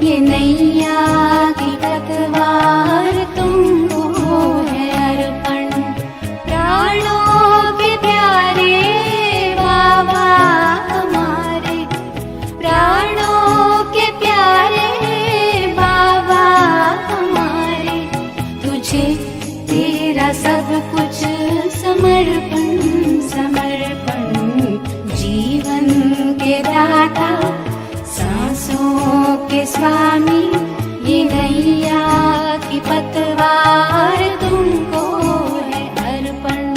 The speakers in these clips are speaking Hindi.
ये नैया की पतवार तुमको है अर्पण। प्राणों के प्यारे बाबा हमारे, प्राणों के प्यारे बाबा हमारे, तुझे तेरा सब कुछ समर्पण समर्पण। जीवन के दाता, सांसों के स्वामी, ये नैया की पतवार तुमको है अर्पण।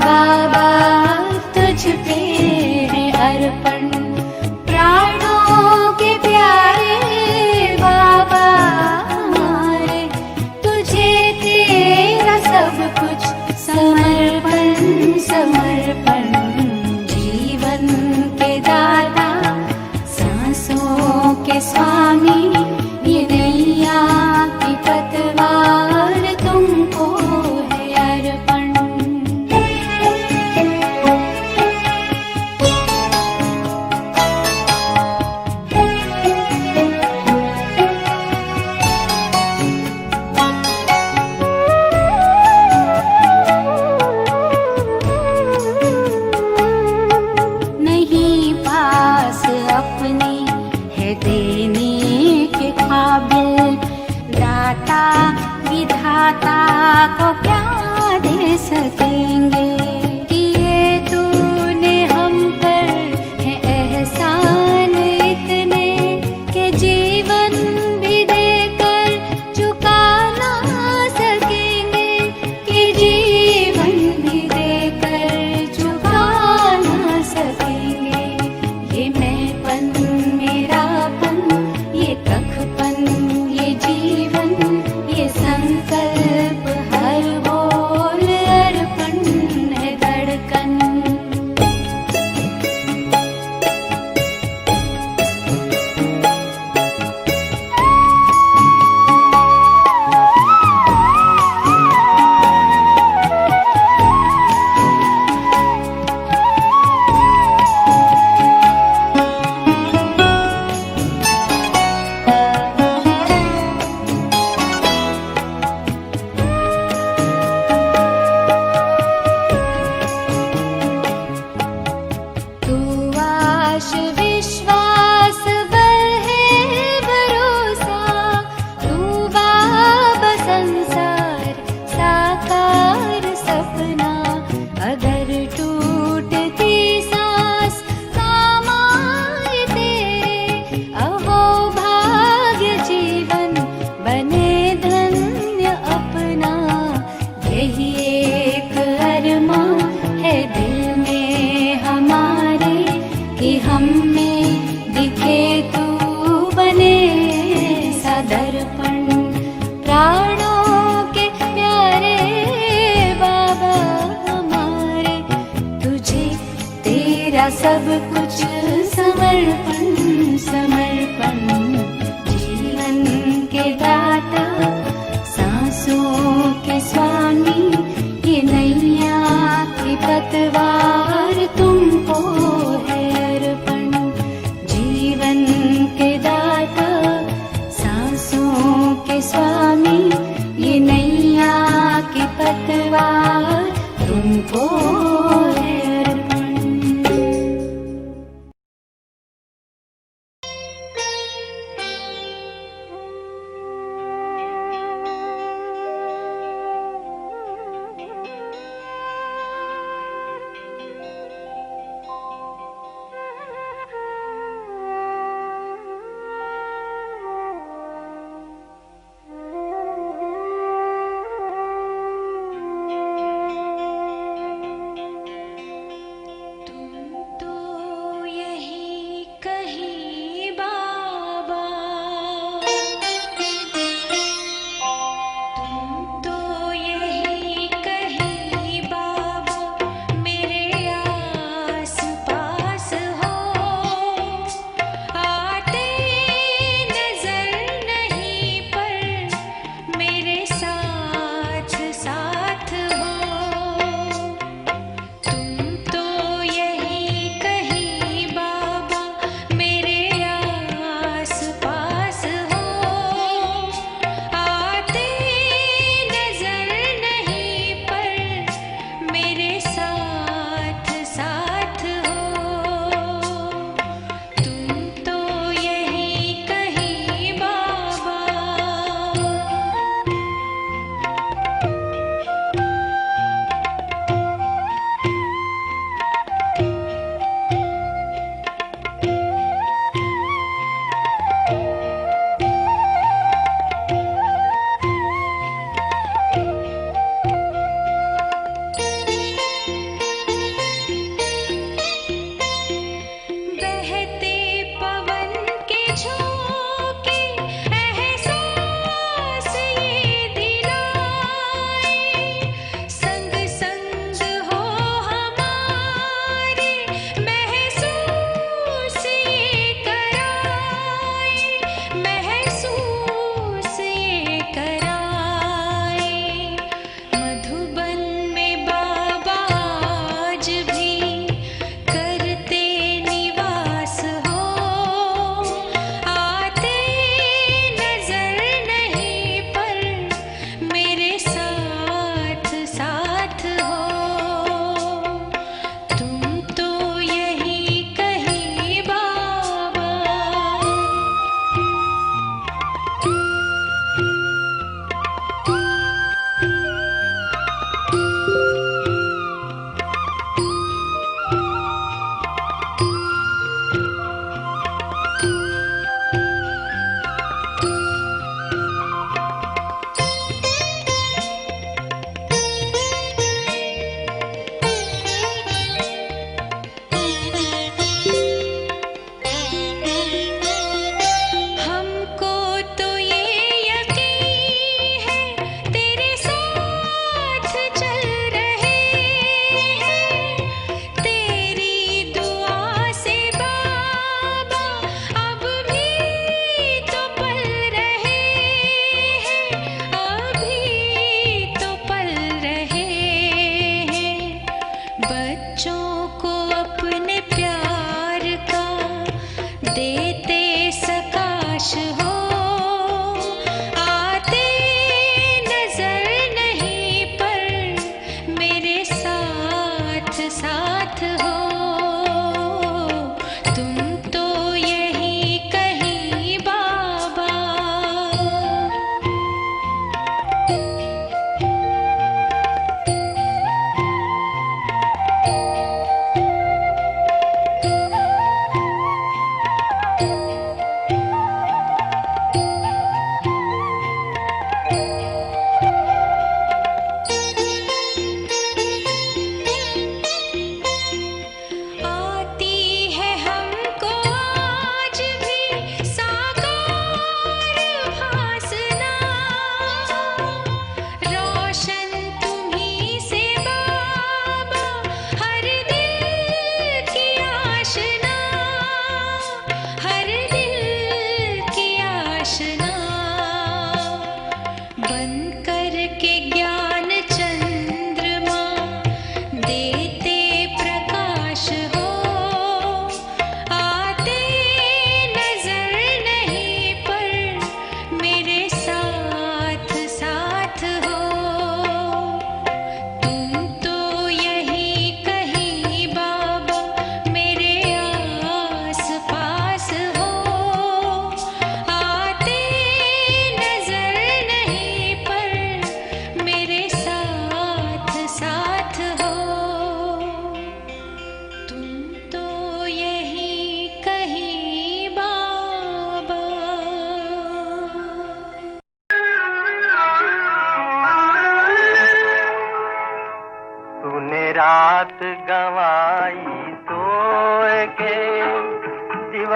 बाबा तुझ पे है अर्पण। प्राणों के प्यारे बाबा हमारे, तुझे तेरा सब कुछ समर्पण समर्पण। जीवन के दाता, सांसों के स्वामी, ये नैया की पतवार तुमको है अर्पण। दाता विधाता को क्या दे सकेंगे, किए तूने हम पर है एहसान इतने, के जीवन भी देकर चुका ना सकेंगे, कि जीवन भी देकर चुका ना सकेंगे। ये मैंपन मेरापन, ये कखपन, ये जीवन, ये संकल्प, हर बोल अर्पण है धड़कन। विश्वास बल है भरोसा, तू बाबा संसार साकार सपना। अगर टूटती सांस काम आए तेरे, अहो भाग्य जीवन बने धन्य अपना। यही एक अरमा है दिल में हमारे, कि हम में दिखे तू बने सदर्पण। प्राणों के प्यारे बाबा हमारे, तुझे तेरा सब कुछ समर्पण समर्पण। जीवन के दाता, सांसों के स्वामी, ये नैया की पतवार तुमको है अर्पण। जीवन के दाता, सांसों के स्वामी, ये नैया की पतवार तुमको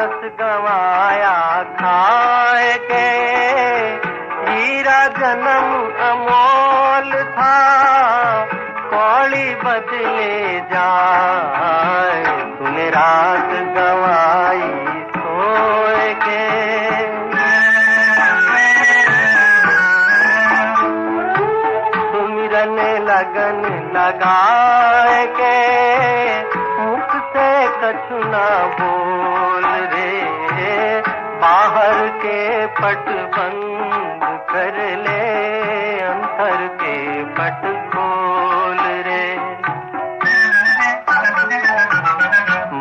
दिवस गवाया खाए के, हीरा जन्म अमोल था, कौड़ी बदले जाए, तूने रात गवाई सोए के। सुमिरन लगन लगाए के, मुख से कछु ना बोल रे, बाहर के पट बंद कर ले, अंतर के पट खोल रे।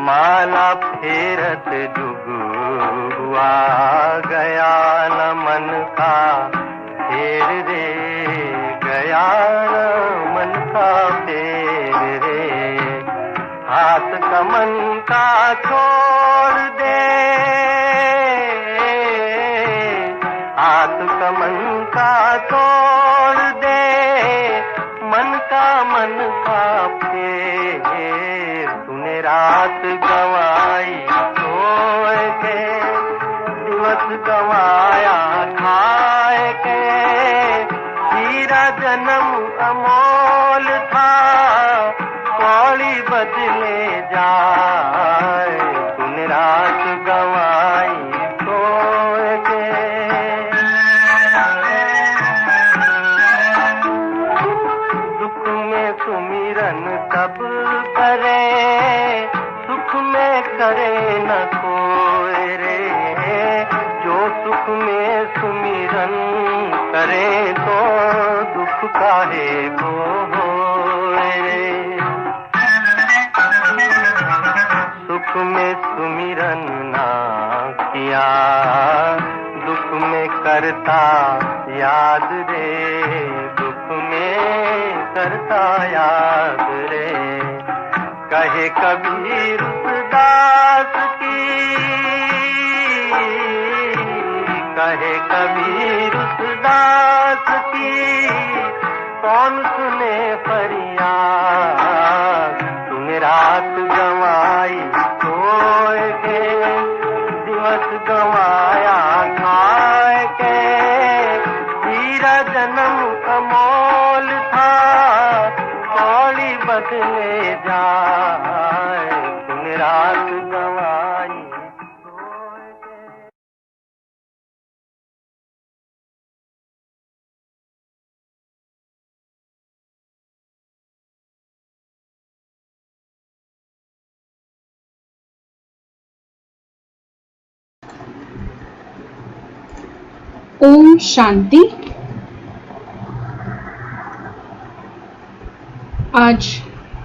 माला फेरत जुग हुआ गया न मन का फेर रे, गया न मन का फेर रे। हाथ कमन का छोड़ दे, हाथ कमन का छोड़ दे, मन का फेर, तूने रात गवाई सोए के, दिवस गवाया खाए के, हीरा जन्म अमोल था, कौड़ी बदले जाए, तूने रात गवाई सोए के। दुख में सुमिरन सब करे, सुख में करे न कोई रे, जो सुख में सुमिरन करे, तो दुख काहे को होए रे। सुख में सुमिरन ना किया, दुख में करता याद रे, दुख में करता याद रे। कहे कबीर दास की, कहे कबीर दास की, कौन सुने फरियाद, तूने रात गवाई सोए के, दिवस गवाया खाए के, हीरा जन्म अमोल था, कौड़ी बदले जाए, तूने रात गवाई सोए के। ओम शांति। आज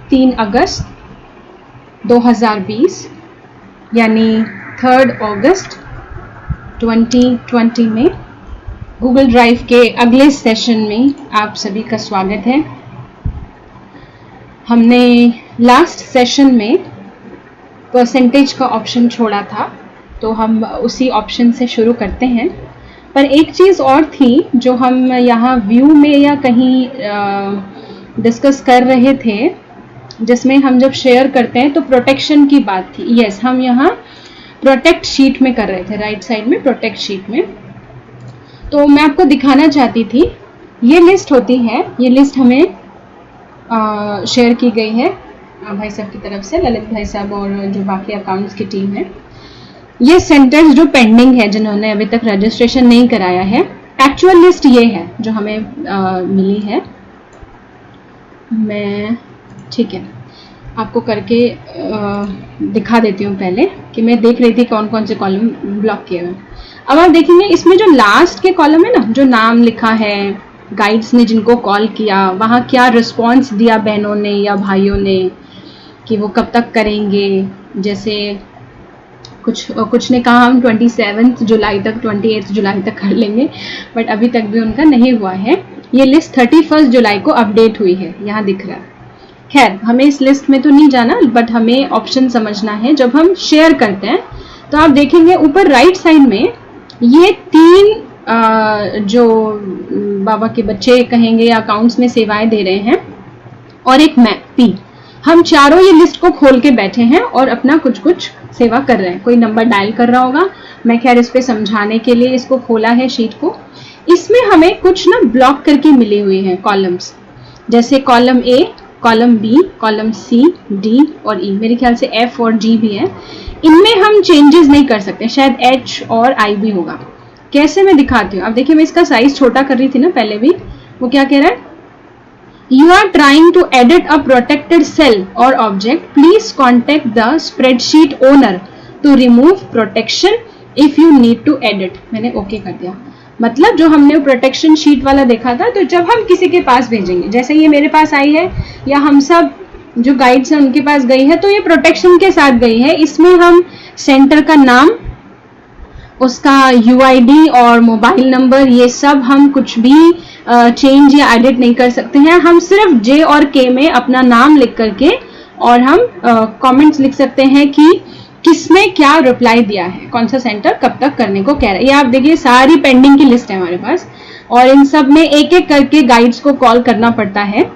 3 अगस्त 2020 यानी 3 अगस्त 2020 में गूगल ड्राइव के अगले सेशन में आप सभी का स्वागत है। हमने लास्ट सेशन में परसेंटेज का ऑप्शन छोड़ा था, तो हम उसी ऑप्शन से शुरू करते हैं। पर एक चीज़ और थी जो हम यहाँ व्यू में या कहीं डिस्कस कर रहे थे, जिसमें हम जब शेयर करते हैं तो प्रोटेक्शन की बात थी। यस, हम यहाँ प्रोटेक्ट शीट में कर रहे थे, राइट साइड में प्रोटेक्ट शीट में। तो मैं आपको दिखाना चाहती थी, ये लिस्ट होती है, ये लिस्ट हमें शेयर की गई है भाई साहब की तरफ से, ललित भाई साहब और जो बाकी अकाउंट्स की टीम है। ये सेंटर्स जो पेंडिंग है, जिन्होंने अभी तक रजिस्ट्रेशन नहीं कराया है, एक्चुअल लिस्ट ये है जो हमें मिली है। मैं ठीक है आपको करके दिखा देती हूँ पहले, कि मैं देख रही थी कौन कौन से कॉलम ब्लॉक किए हुए। अब आप देखेंगे इसमें जो लास्ट के कॉलम है ना, जो नाम लिखा है, गाइड्स ने जिनको कॉल किया, वहाँ क्या रिस्पॉन्स दिया बहनों ने या भाइयों ने कि वो कब तक करेंगे। जैसे कुछ ने कहा हम 27 जुलाई तक 28 जुलाई तक कर लेंगे, बट अभी तक भी उनका नहीं हुआ है। ये लिस्ट 31 जुलाई को अपडेट हुई है, यहाँ दिख रहा है। खैर, हमें इस लिस्ट में तो नहीं जाना, बट हमें ऑप्शन समझना है जब हम शेयर करते हैं। तो आप देखेंगे ऊपर राइट साइड में ये 3 जो बाबा के बच्चे कहेंगे अकाउंट्स में सेवाएं दे रहे हैं, और एक मैं पी, हम चारों ये लिस्ट को खोल के बैठे हैं और अपना कुछ कुछ सेवा कर रहे हैं। कोई नंबर डायल कर रहा होगा, मैं खैर इस पे समझाने के लिए इसको खोला है शीट को। इसमें हमें कुछ ना ब्लॉक करके मिली हुई है कॉलम्स, जैसे column A, column B, column C, D और ई, मेरे ख्याल से एफ और जी भी है। इनमें हम चेंजेस नहीं कर सकते, शायद एच और आई भी होगा। कैसे मैं दिखाती हूँ। अब देखिए मैं इसका साइज छोटा कर रही थी ना पहले भी। वो क्या कह रहा है, you are trying to edit a protected cell or object, please contact the spreadsheet owner to remove protection if you need to edit. मैंने ओके कर दिया। मतलब जो हमने प्रोटेक्शन शीट वाला देखा था, तो जब हम किसी के पास भेजेंगे, जैसे ये मेरे पास आई है या हम सब जो गाइड्स हैं उनके पास गई है, तो ये प्रोटेक्शन के साथ गई है। इसमें हम सेंटर का नाम, उसका यूआईडी और मोबाइल नंबर, ये सब हम कुछ भी चेंज या एडिट नहीं कर सकते हैं। हम सिर्फ जे और के में अपना नाम लिख करके और हम कमेंट्स लिख सकते हैं कि किसने क्या रिप्लाई दिया है, कौन सा सेंटर कब तक करने को कह रहा है। ये आप देखिए सारी पेंडिंग की लिस्ट है हमारे पास, और इन सब में एक एक करके गाइड्स को कॉल करना पड़ता है।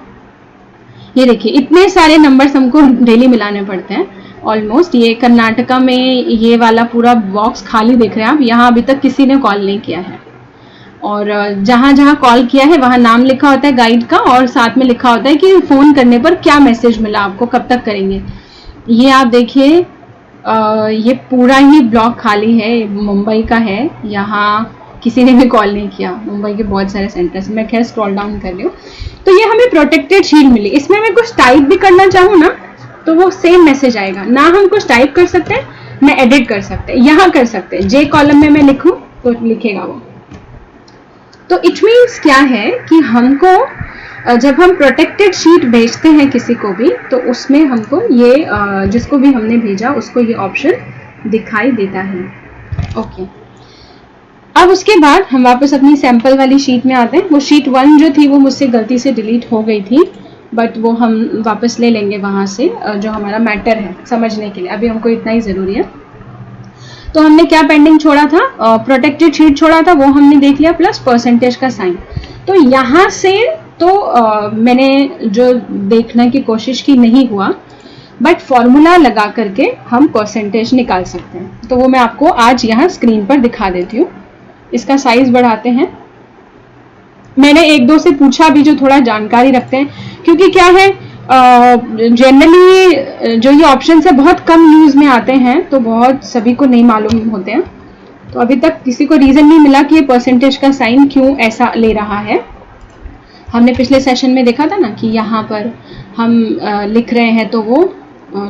ये देखिए इतने सारे नंबर्स हमको डेली मिलाने पड़ते हैं ऑलमोस्ट। ये कर्नाटका में ये वाला पूरा बॉक्स खाली देख रहे हैं आप, यहाँ अभी तक किसी ने कॉल नहीं किया है। और जहां जहां कॉल किया है वहां नाम लिखा होता है गाइड का, और साथ में लिखा होता है कि फोन करने पर क्या मैसेज मिला आपको, कब तक करेंगे। ये आप देखिए ये पूरा ही ब्लॉक खाली है, मुंबई का है, यहाँ किसी ने भी कॉल नहीं किया। मुंबई के बहुत सारे सेंटर्स, मैं खैर स्क्रॉल डाउन कर रही हूँ। तो ये हमें प्रोटेक्टेड शीट मिली। इसमें मैं कुछ टाइप भी करना चाहूँ ना, तो वो सेम मैसेज आएगा। ना हम कुछ टाइप कर सकते हैं, ना एडिट कर सकते हैं। यहाँ कर सकते हैं, जे कॉलम में मैं लिखूँ तो लिखेगा वो। तो इट मीन्स क्या है कि हमको जब हम प्रोटेक्टेड शीट भेजते हैं किसी को भी, तो उसमें हमको ये जिसको भी हमने भेजा उसको ये ऑप्शन दिखाई देता है। ओके, अब उसके बाद हम वापस अपनी सैंपल वाली शीट में आते हैं। वो शीट 1 जो थी वो मुझसे गलती से डिलीट हो गई थी, बट वो हम वापस ले लेंगे वहाँ से, जो हमारा मैटर है समझने के लिए। अभी हमको इतना ही ज़रूरी है। तो हमने क्या पेंडिंग छोड़ा था, प्रोटेक्टेड शीट छोड़ा था, वो हमने देख लिया, प्लस परसेंटेज का साइन। तो यहाँ से तो मैंने जो देखने की कोशिश की नहीं हुआ, बट फॉर्मूला लगा करके हम परसेंटेज निकाल सकते हैं। तो वो मैं आपको आज यहाँ स्क्रीन पर दिखा देती हूँ। इसका साइज बढ़ाते हैं। मैंने एक दो से पूछा भी जो थोड़ा जानकारी रखते हैं, क्योंकि क्या है जनरली जो ये ऑप्शन है बहुत कम यूज में आते हैं, तो बहुत सभी को नहीं मालूम होते हैं। तो अभी तक किसी को रीजन नहीं मिला कि ये परसेंटेज का साइन क्यों ऐसा ले रहा है। हमने पिछले सेशन में देखा था ना कि यहाँ पर हम लिख रहे हैं, तो वो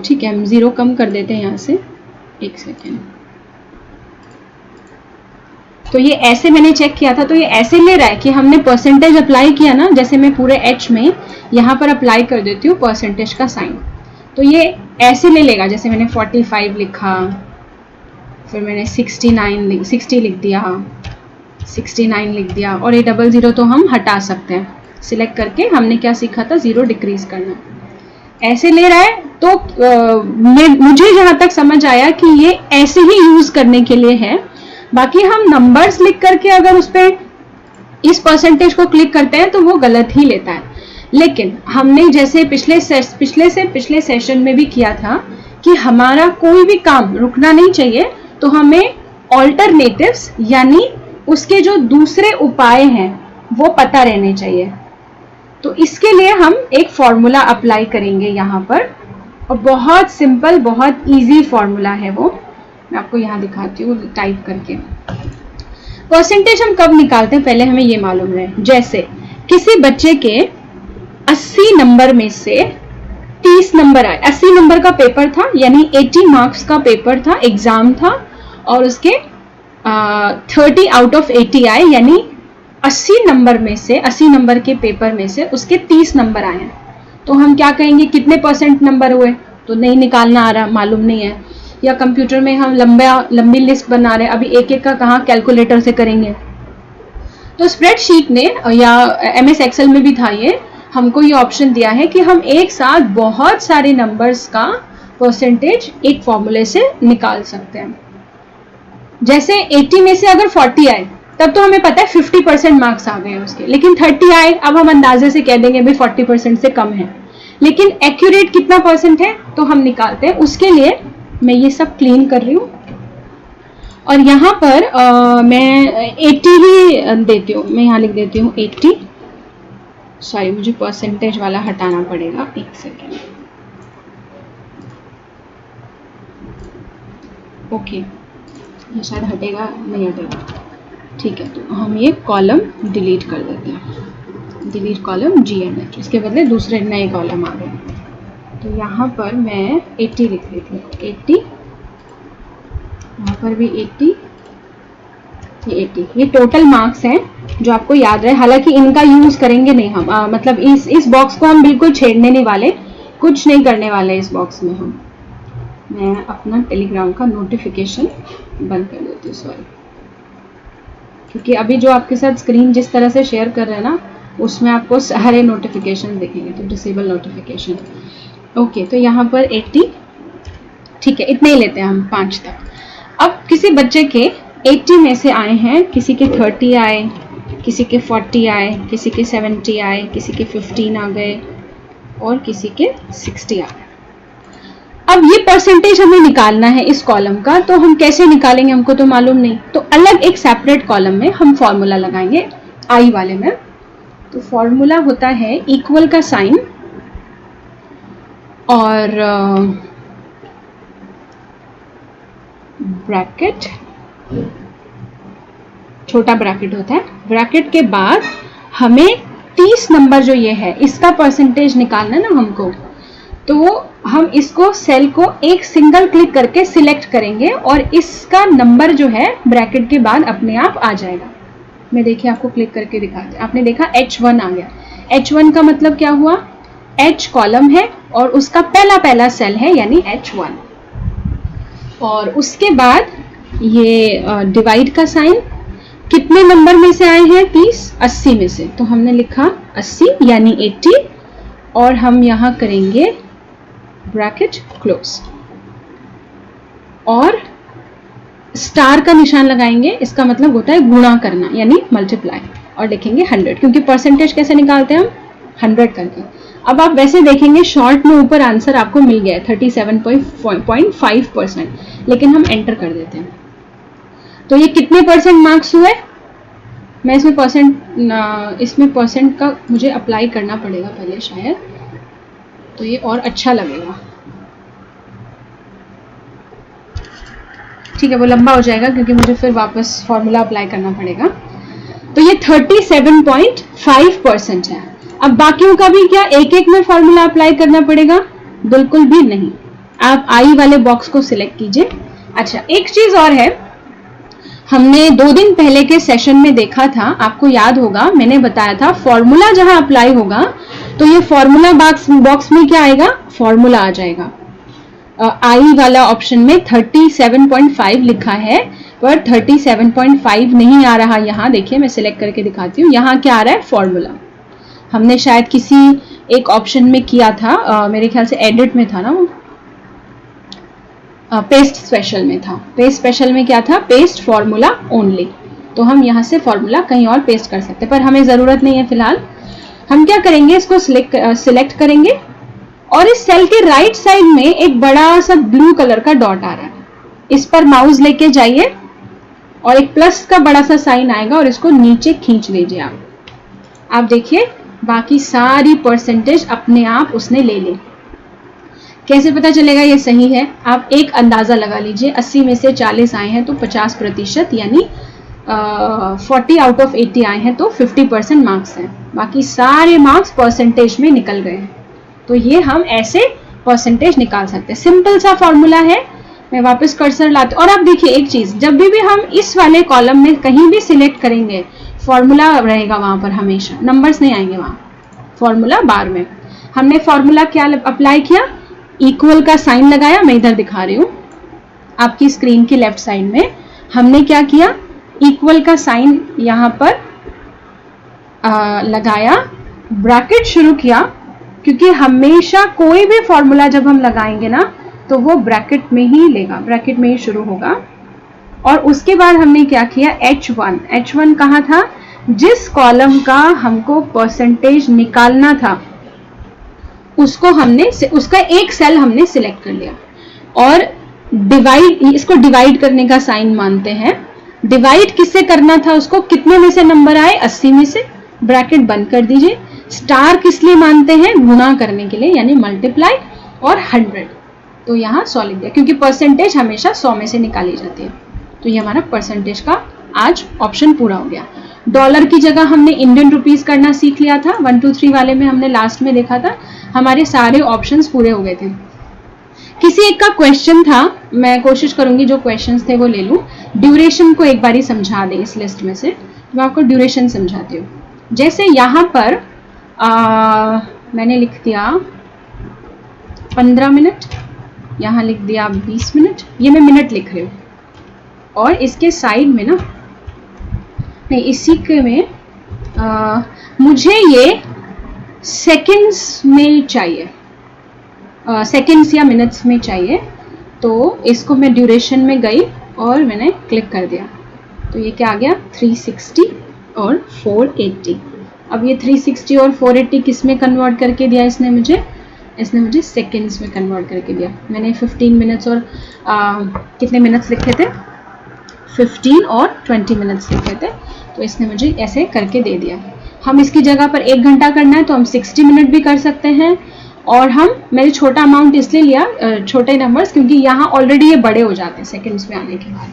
ठीक है, हम 0 कम कर देते हैं यहाँ से, 1 सेकेंड। तो ये ऐसे मैंने चेक किया था, तो ये ऐसे ले रहा है कि हमने परसेंटेज अप्लाई किया ना, जैसे मैं पूरे H में यहाँ पर अप्लाई कर देती हूँ परसेंटेज का साइन, तो ये ऐसे ले लेगा। जैसे मैंने 45 लिखा, फिर मैंने 60 लिख दिया, 69 लिख दिया, और ये 00 तो हम हटा सकते हैं। सिलेक्ट करके हमने क्या सीखा था, 0 डिक्रीज करना। ऐसे ले रहा है, तो मुझे जहाँ तक समझ आया कि ये ऐसे ही यूज करने के लिए है। बाकी हम नंबर्स लिख करके अगर उस पर इस परसेंटेज को क्लिक करते हैं तो वो गलत ही लेता है। लेकिन हमने जैसे पिछले सेशन में भी किया था कि हमारा कोई भी काम रुकना नहीं चाहिए, तो हमें ऑल्टरनेटिव्स यानी उसके जो दूसरे उपाय हैं वो पता रहने चाहिए। तो इसके लिए हम एक फॉर्मूला अप्लाई करेंगे यहाँ पर, और बहुत सिंपल, बहुत इजी फॉर्मूला है वो। मैं आपको यहाँ दिखाती हूँ टाइप करके। परसेंटेज हम कब निकालते हैं पहले हमें ये मालूम है। जैसे किसी बच्चे के 80 नंबर में से 30 नंबर आए, 80 नंबर का पेपर था, यानी 80 मार्क्स का पेपर था, एग्जाम था, और उसके 30 आउट ऑफ 80 आए, यानी 80 नंबर में से, 80 नंबर के पेपर में से उसके 30 नंबर आए हैं। तो हम क्या कहेंगे, कितने परसेंट नंबर हुए, तो नहीं निकालना आ रहा, मालूम नहीं है। या कंप्यूटर में हम लंबी लिस्ट बना रहे हैं, अभी एक एक का कहाँ कैलकुलेटर से करेंगे। तो स्प्रेडशीट ने या MS एक्सेल में भी था ये, हमको ये ऑप्शन दिया है कि हम एक साथ बहुत सारे नंबर्स का परसेंटेज एक फॉर्मूले से निकाल सकते हैं। जैसे 80 में से अगर 40 आए, तब तो हमें पता है 50% मार्क्स आ गए उसके, लेकिन 30 आए, अब हम अंदाजे से कह देंगे भाई 40% से कम है। लेकिन एक्यूरेट कितना परसेंट है तो हम निकालते हैं। उसके लिए मैं ये सब क्लीन कर रही हूँ और यहाँ पर मैं 80 ही देती हूँ। मैं यहाँ लिख देती हूँ 80। सॉरी, मुझे परसेंटेज वाला हटाना पड़ेगा, एक सेकेंड। ओके, ये शायद हटेगा, नहीं हटेगा, ठीक है। तो हम ये कॉलम डिलीट कर देते हैं, डिलीट कॉलम G&H, इसके बदले दूसरे नए कॉलम आ गए। तो यहाँ पर मैं 80 लिख देती हूँ, 80, यहाँ पर भी 80, ये 80। ये टोटल मार्क्स हैं जो आपको याद रहे। हालांकि इनका यूज करेंगे नहीं हम, मतलब इस बॉक्स को हम बिल्कुल छेड़ने नहीं वाले, कुछ नहीं करने वाले इस बॉक्स में हम। मैं अपना टेलीग्राम का नोटिफिकेशन बंद कर देती हूँ, सॉरी, क्योंकि अभी जो आपके साथ स्क्रीन जिस तरह से शेयर कर रहे हैं ना, उसमें आपको सारे नोटिफिकेशन दिखेंगे, तो डिसेबल नोटिफिकेशन। ओके, तो यहाँ पर 80, ठीक है, इतने ही लेते हैं हम 5 तक। अब किसी बच्चे के 80 में से आए हैं, किसी के 30 आए, किसी के 40 आए, किसी के 70 आए, किसी के 15 आ गए और किसी के 60 आ गए। अब ये परसेंटेज हमें निकालना है इस कॉलम का, तो हम कैसे निकालेंगे हमको तो मालूम नहीं। तो अलग एक सेपरेट कॉलम में हम फॉर्मूला लगाएंगे आई वाले में। तो फॉर्मूला होता है इक्वल का साइन और ब्रैकेट, छोटा ब्रैकेट होता है, ब्रैकेट के बाद हमें 30 नंबर जो ये है इसका परसेंटेज निकालना है ना हमको। तो हम इसको सेल को एक सिंगल क्लिक करके सिलेक्ट करेंगे और इसका नंबर जो है ब्रैकेट के बाद अपने आप आ जाएगा। मैं देखिए आपको क्लिक करके दिखाते हैं। आपने देखा H1 आ गया। H1 का मतलब क्या हुआ, H कॉलम है और उसका पहला सेल है यानी H1। और उसके बाद ये डिवाइड का साइन, कितने नंबर में से आए हैं 30, 80 में से, तो हमने लिखा 80 यानी 80 और हम यहाँ करेंगे ब्रैकेट क्लोज और स्टार का निशान लगाएंगे। इसका मतलब होता है गुणा करना यानी मल्टीप्लाई, और लिखेंगे 100, क्योंकि परसेंटेज कैसे निकालते हैं हम 100 करके। अब आप वैसे देखेंगे शॉर्ट में ऊपर आंसर आपको मिल गया है 37.5%, लेकिन हम एंटर कर देते हैं। तो ये कितने परसेंट मार्क्स हुए, मैं इसमें परसेंट का मुझे अप्लाई करना पड़ेगा पहले शायद, तो ये और अच्छा लगेगा। ठीक है, वो लंबा हो जाएगा क्योंकि मुझे फिर वापस फॉर्मूला अप्लाई करना पड़ेगा। तो ये 37.5% है। अब बाकियों का भी क्या एक एक में फॉर्मूला अप्लाई करना पड़ेगा, बिल्कुल भी नहीं। आप आई वाले बॉक्स को सिलेक्ट कीजिए। अच्छा, एक चीज और है, हमने 2 दिन पहले के सेशन में देखा था, आपको याद होगा मैंने बताया था फॉर्मूला जहां अप्लाई होगा तो ये फॉर्मूला बॉक्स में क्या आएगा, फॉर्मूला आ जाएगा। आई वाला ऑप्शन में 37.5 लिखा है पर 37.5 नहीं आ रहा। यहाँ देखिए मैं सिलेक्ट करके दिखाती हूँ, यहाँ क्या आ रहा है, फॉर्मूला। हमने शायद किसी एक ऑप्शन में किया था, मेरे ख्याल से एडिट में था ना वो, पेस्ट स्पेशल में था। पेस्ट स्पेशल में क्या था, पेस्ट फॉर्मूला ओनली। तो हम यहाँ से फॉर्मूला कहीं और पेस्ट कर सकते हैं, पर हमें जरूरत नहीं है फिलहाल। हम क्या करेंगे, इसको सिलेक्ट करेंगे और इस सेल के राइट साइड में एक बड़ा सा ब्लू कलर का डॉट आ रहा है, इस पर माउस लेके जाइए और एक प्लस का बड़ा सा साइन आएगा और इसको नीचे खींच लीजिए। आप देखिए बाकी सारी परसेंटेज अपने आप उसने ले ली। कैसे पता चलेगा ये सही है, आप एक अंदाजा लगा लीजिए, 80 में से 40 आए हैं तो 50% यानी 40 आउट ऑफ 80 आए हैं तो 50% मार्क्स हैं। बाकी सारे मार्क्स परसेंटेज में निकल गए हैं। तो ये हम ऐसे परसेंटेज निकाल सकते हैं। सिंपल सा फॉर्मूला है। मैं वापस कर्सर लाती हूँ और आप देखिए एक चीज, जब भी हम इस वाले कॉलम में कहीं भी सिलेक्ट करेंगे फॉर्मूला रहेगा वहां पर, हमेशा नंबर्स नहीं आएंगे वहां, फॉर्मूला बार में। हमने फॉर्मूला क्या अप्लाई किया, इक्वल का साइन लगाया, मैं इधर दिखा रही हूँ आपकी स्क्रीन की लेफ्ट साइड में। हमने क्या किया, इक्वल का साइन यहाँ पर लगाया, ब्रैकेट शुरू किया, क्योंकि हमेशा कोई भी फॉर्मूला जब हम लगाएंगे ना तो वो ब्रैकेट में ही लेगा, ब्रैकेट में ही शुरू होगा। और उसके बाद हमने क्या किया, H1 कहाँ था, जिस कॉलम का हमको परसेंटेज निकालना था उसको हमने, उसका एक सेल हमने सिलेक्ट कर लिया और डिवाइड, इसको डिवाइड करने का साइन मानते हैं। डिवाइड किससे करना था उसको, कितने में से नंबर आए, 80 में से, ब्रैकेट बंद कर दीजिए। स्टार किस लिए मानते हैं, गुणा करने के लिए, यानी मल्टीप्लाई, और 100, तो यहाँ 100 लिख दिया क्योंकि परसेंटेज हमेशा 100 में से निकाली जाती है। तो ये हमारा परसेंटेज का आज ऑप्शन पूरा हो गया। डॉलर की जगह हमने इंडियन रुपीस करना सीख लिया था, 1 2 3 वाले में हमने लास्ट में देखा था, हमारे सारे ऑप्शंस पूरे हो गए थे। किसी एक का क्वेश्चन था, मैं कोशिश करूंगी जो क्वेश्चंस थे वो ले लूं। ड्यूरेशन को एक बार ही समझा दें इस लिस्ट में से, मैं आपको ड्यूरेशन समझाती हूँ। जैसे यहाँ पर मैंने लिख दिया 15 मिनट, यहाँ लिख दिया 20 मिनट, ये मैं मिनट लिख रही हूँ, और इसके साइड में ना, नहीं इसी के में मुझे ये सेकंड्स में चाहिए, सेकंड्स या मिनट्स में चाहिए, तो इसको मैं ड्यूरेशन में गई और मैंने क्लिक कर दिया, तो ये क्या आ गया 360 और 480। अब ये 360 और 480 किस में कन्वर्ट करके दिया इसने मुझे सेकंड्स में कन्वर्ट करके दिया। मैंने 15 मिनट्स और कितने मिनट्स लिखे थे, 15 और 20 मिनट्स लिखे थे, तो इसने मुझे ऐसे करके दे दिया। हम इसकी जगह पर 1 घंटा करना है तो हम 60 मिनट भी कर सकते हैं, और मैंने छोटा अमाउंट इसलिए लिया, छोटे नंबर्स, क्योंकि यहाँ ऑलरेडी ये बड़े हो जाते हैं सेकंड्स में आने के बाद।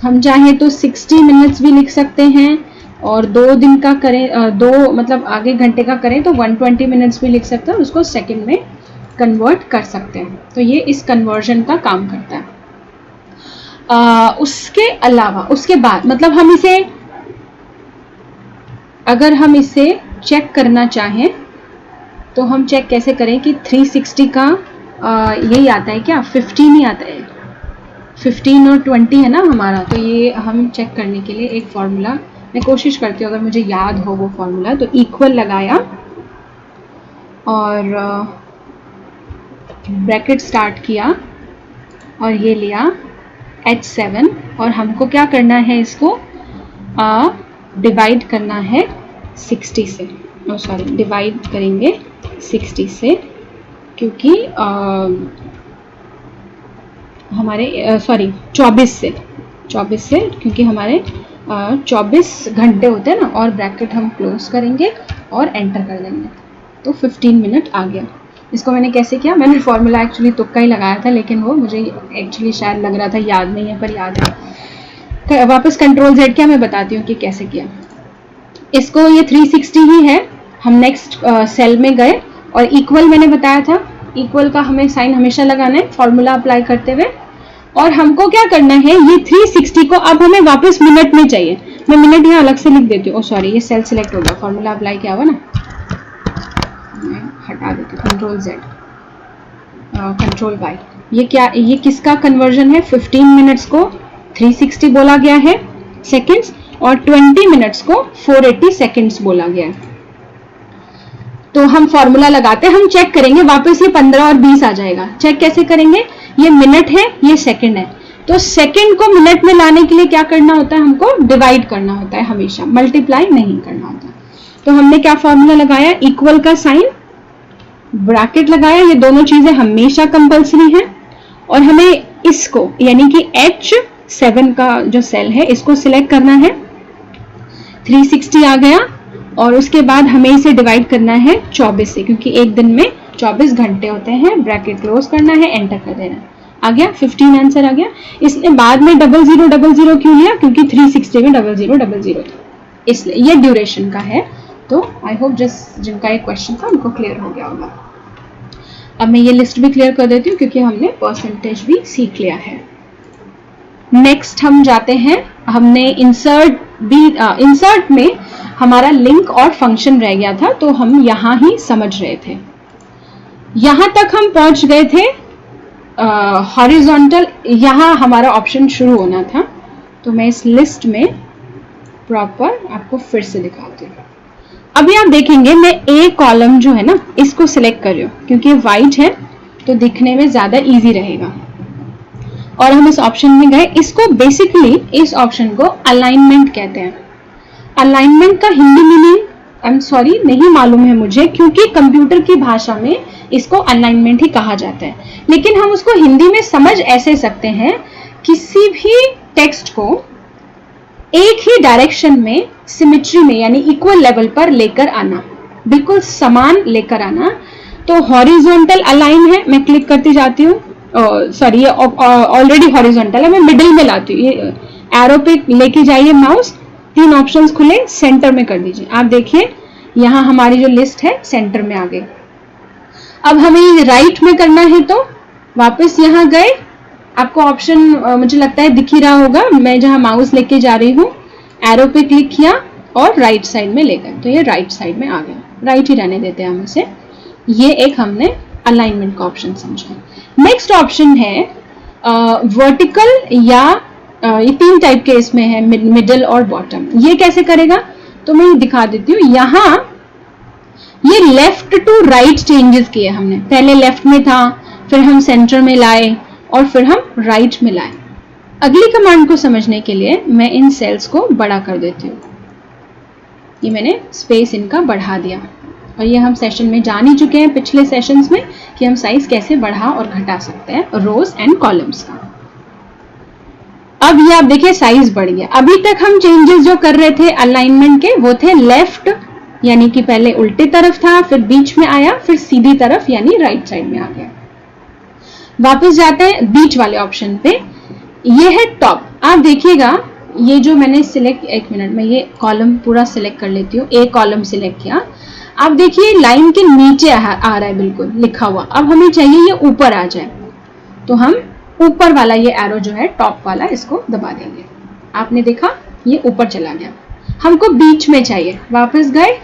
हम चाहें तो 60 मिनट्स भी लिख सकते हैं, और 2 दिन का करें, 2 मतलब आगे घंटे का करें तो 120 मिनट्स भी लिख सकते हैं, उसको सेकंड में कन्वर्ट कर सकते हैं। तो ये इस कन्वर्जन का काम करता है। उसके अलावा उसके बाद मतलब हम इसे, अगर हम इसे चेक करना चाहें तो हम चेक कैसे करें कि 360 का यही आता है क्या, 15 ही आता है, 15 और 20 है ना हमारा। तो ये हम चेक करने के लिए एक फॉर्मूला मैं कोशिश करती हूँ, अगर मुझे याद हो वो फॉर्मूला, तो इक्वल लगाया और ब्रैकेट स्टार्ट किया और ये लिया H7, और हमको क्या करना है, इसको डिवाइड करना है 60 से, सॉरी डिवाइड करेंगे 60 से, क्योंकि हमारे सॉरी 24 से, क्योंकि हमारे 24 घंटे होते हैं ना, और ब्रैकेट हम क्लोज करेंगे और एंटर कर देंगे, तो 15 मिनट आ गया। इसको मैंने कैसे किया, मैंने फॉर्मूला एक्चुअली तुक्का ही लगाया था, लेकिन वो मुझे एक्चुअली शायद लग रहा था याद नहीं है, पर याद है। वापस कंट्रोल Z किया, मैं बताती हूँ कि कैसे किया इसको। ये 360 ही है। हम नेक्स्ट सेल में गए और इक्वल मैंने बताया था, इक्वल का हमें साइन हमेशा लगाना है फॉर्मूला अप्लाई करते हुए, और हमको क्या करना है, ये 360 को अब हमें वापस मिनट में चाहिए। मैं मिनट यहाँ अलग से लिख देती हूँ, सॉरी ये सेल सिलेक्ट हो गया, फॉर्मूला अप्लाई किया हुआ ना, मैं हटा देती हूँ, कंट्रोल Z कंट्रोल Y। ये क्या, ये किसका कन्वर्जन है, 15 मिनट्स को 360 बोला गया है सेकंड्स, और 20 मिनट्स को 480 सेकंड्स बोला गया है। तो हम फॉर्मूला लगाते हैं, हम चेक करेंगे वापस ये 15 और 20 आ जाएगा। चेक कैसे करेंगे, ये मिनट है, ये सेकंड है, तो सेकंड को मिनट में लाने के लिए क्या करना होता है, हमको डिवाइड करना होता है, हमेशा मल्टीप्लाई नहीं करना होता। तो हमने क्या फॉर्मूला लगाया, इक्वल का साइन, ब्रैकेट लगाया, ये दोनों चीजें हमेशा कंपल्सरी है, और हमें इसको यानी कि H7 का जो सेल है इसको सिलेक्ट करना है। 360 आ गया, और उसके बाद हमें इसे डिवाइड करना है 24 से, क्योंकि एक दिन में 24 घंटे होते हैं। ब्रैकेट क्लोज करना है, एंटर कर देना, आ गया 15 आंसर आ गया। इसने बाद में 0000 क्यों लिया, क्योंकि 360 में 0000 था, इसलिए ये ड्यूरेशन का है। तो आई होप जिनका ये क्वेश्चन था उनको क्लियर हो गया होगा। अब मैं ये लिस्ट भी क्लियर कर देती हूँ, क्योंकि हमने परसेंटेज भी सीख लिया है। नेक्स्ट हम जाते हैं, हमने इंसर्ट में हमारा लिंक और फंक्शन रह गया था, तो हम यहाँ ही समझ रहे थे। यहाँ तक हम पहुंच गए थे हॉरिजॉन्टल, यहाँ हमारा ऑप्शन शुरू होना था। तो मैं इस लिस्ट में प्रॉपर आपको फिर से दिखाती हूँ। अभी आप देखेंगे मैं ए कॉलम जो है ना, इसको सिलेक्ट कर रही हूँ, क्योंकि वाइट है तो दिखने में ज्यादा इजी रहेगा। और हम इस ऑप्शन में गए, इसको बेसिकली इस ऑप्शन को अलाइनमेंट कहते हैं। अलाइनमेंट का Hindi meaning I am sorry नहीं मालूम है मुझे, क्योंकि कंप्यूटर की भाषा में इसको अलाइनमेंट ही कहा जाता है। लेकिन हम उसको हिंदी में समझ ऐसे सकते हैं, किसी भी टेक्स्ट को एक ही डायरेक्शन में सिमेट्री में यानी इक्वल लेवल पर लेकर आना, बिल्कुल समान लेकर आना। तो हॉरिजॉन्टल अलाइन है, मैं क्लिक करती जाती हूँ, सॉरी ये ऑलरेडी हॉरिजॉन्टल है, मैं मिडिल में लाती हूँ, ये एरो पे लेके जाइए माउस, 3 ऑप्शंस खुले, सेंटर में कर दीजिए। आप देखिए यहाँ हमारी जो लिस्ट है सेंटर में आ गई। अब हमें राइट में करना है तो वापस यहाँ गए, आपको ऑप्शन मुझे लगता है दिख ही रहा होगा, मैं जहाँ माउस लेके जा रही हूँ एरो पे क्लिक किया और राइट साइड में ले गए, तो ये राइट साइड में आ गया। राइट ही रहने देते हैं हम इसे। ये एक हमने अलाइनमेंट का ऑप्शन समझा। नेक्स्ट ऑप्शन है वर्टिकल या ये 3 टाइप के इसमें है, मिडल और बॉटम। ये कैसे करेगा तो मैं दिखा देती हूँ। यहाँ ये लेफ्ट टू राइट चेंजेस किए हमने, पहले लेफ्ट में था, फिर हम सेंटर में लाए और फिर हम राइट में लाए। अगली कमांड को समझने के लिए मैं इन सेल्स को बड़ा कर देती हूँ। ये मैंने स्पेस इनका बढ़ा दिया और ये हम सेशन में जान ही चुके हैं पिछले सेशंस में कि हम साइज कैसे बढ़ा और घटा सकते हैं रोज एंड कॉलम्स का। अब ये आप देखिए साइज बढ़ गया। अभी तक हम चेंजेस जो कर रहे थे अलाइनमेंट के वो थे लेफ्ट यानी कि पहले उल्टे तरफ था, फिर बीच में आया, फिर सीधी तरफ यानी राइट साइड में आ गया। वापस जाते हैं बीच वाले ऑप्शन पे, ये है टॉप। आप देखिएगा ये जो मैंने सिलेक्ट, एक मिनट में ये कॉलम पूरा सिलेक्ट कर लेती हूँ, एक कॉलम सिलेक्ट किया। आप देखिए लाइन के नीचे आ रहा है बिल्कुल लिखा हुआ। अब हमें चाहिए ये ऊपर आ जाए, तो हम ऊपर वाला ये एरो जो है टॉप वाला इसको दबा देंगे। आपने देखा ये ऊपर चला गया। हमको बीच में चाहिए, वापस गए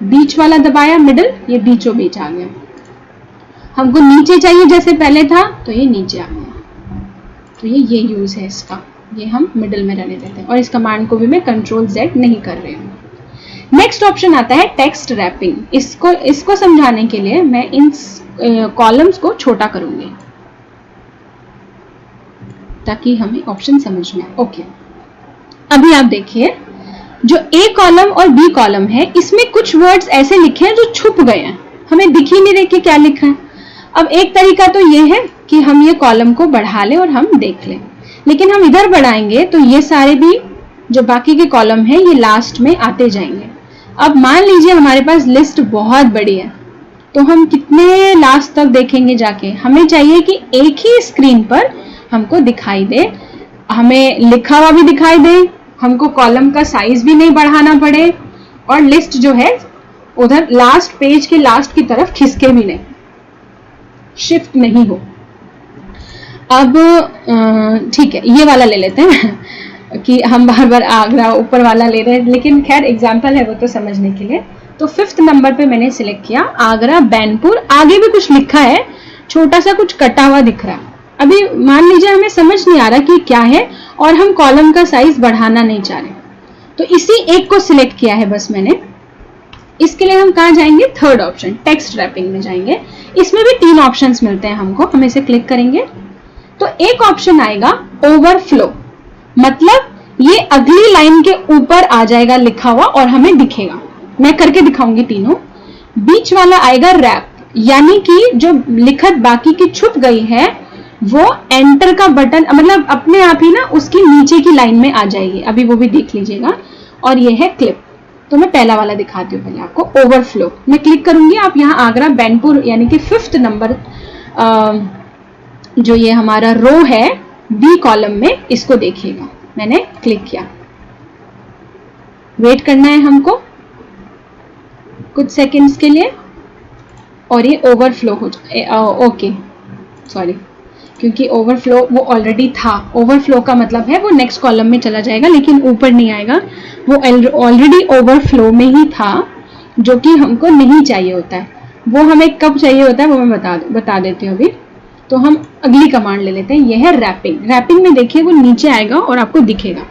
बीच वाला दबाया, मिडिल, ये बीचों बीच आ गया। हमको नीचे चाहिए जैसे पहले था, तो ये नीचे आ गया। तो ये यूज है इसका, ये हम मिडिल में रहने देते हैं और इस कमांड को भी मैं Ctrl Z नहीं कर रही हूँ। नेक्स्ट ऑप्शन आता है टेक्स्ट रैपिंग। इसको समझाने के लिए मैं इन कॉलम्स को छोटा करूंगी ताकि हमें ऑप्शन समझ में आए। ओके, अभी आप देखिए जो ए कॉलम और बी कॉलम है इसमें कुछ वर्ड्स ऐसे लिखे हैं जो छुप गए हैं, हमें दिख ही नहीं रहे कि क्या लिखा है। अब एक तरीका तो ये है कि हम ये कॉलम को बढ़ा लें और हम देख लें, लेकिन हम इधर बढ़ाएंगे तो ये सारे भी जो बाकी के कॉलम हैं ये लास्ट में आते जाएंगे। अब मान लीजिए हमारे पास लिस्ट बहुत बड़ी है, तो हम कितने लास्ट तक देखेंगे जाके। हमें चाहिए कि एक ही स्क्रीन पर हमको दिखाई दे, हमें लिखा हुआ भी दिखाई दे, हमको कॉलम का साइज भी नहीं बढ़ाना पड़े और लिस्ट जो है उधर लास्ट पेज के लास्ट की तरफ खिसके भी नहीं, शिफ्ट नहीं हो। अब ठीक है, ये वाला ले लेते हैं कि हम बार बार आगरा ऊपर वाला ले रहे हैं, लेकिन खैर एग्जाम्पल है वो तो समझने के लिए। तो 5th नंबर पे मैंने सिलेक्ट किया आगरा बैनपुर। आगे भी कुछ लिखा है, छोटा सा कुछ कटा हुआ दिख रहा है। अभी मान लीजिए हमें समझ नहीं आ रहा कि क्या है और हम कॉलम का साइज बढ़ाना नहीं चाह रहे, तो इसी एक को सिलेक्ट किया है बस मैंने। इसके लिए हम कहाँ जाएंगे, 3rd ऑप्शन टेक्स्ट रैपिंग में जाएंगे। इसमें भी 3 ऑप्शंस मिलते हैं हमको, हम इसे क्लिक करेंगे तो एक ऑप्शन आएगा ओवरफ्लो, मतलब ये अगली लाइन के ऊपर आ जाएगा लिखा हुआ और हमें दिखेगा। मैं करके दिखाऊंगी तीनों। बीच वाला आएगा रैप, यानी कि जो लिखत बाकी की छुप गई है वो एंटर का बटन मतलब अपने आप ही ना उसकी नीचे की लाइन में आ जाएगी, अभी वो भी देख लीजिएगा। और ये है क्लिप, तो मैं पहला वाला दिखाती हूँ पहले आपको। ओवरफ्लो मैं क्लिक करूंगी, आप यहाँ आगरा बैनपुर यानी कि 5th नंबर जो ये हमारा रो है बी कॉलम में, इसको देखिएगा। मैंने क्लिक किया, वेट करना है हमको कुछ सेकंड्स के लिए और ये ओवरफ्लो हो जाए। ओके सॉरी, क्योंकि ओवरफ्लो वो ऑलरेडी था। ओवरफ्लो का मतलब है वो नेक्स्ट कॉलम में चला जाएगा लेकिन ऊपर नहीं आएगा, वो ऑलरेडी ओवरफ्लो में ही था, जो कि हमको नहीं चाहिए होता है। वो हमें कब चाहिए होता है वो मैं बता देती हूँ अभी। तो हम अगली कमांड ले लेते हैं, ये है रैपिंग। रैपिंग में देखिए वो नीचे आएगा और आपको दिखेगा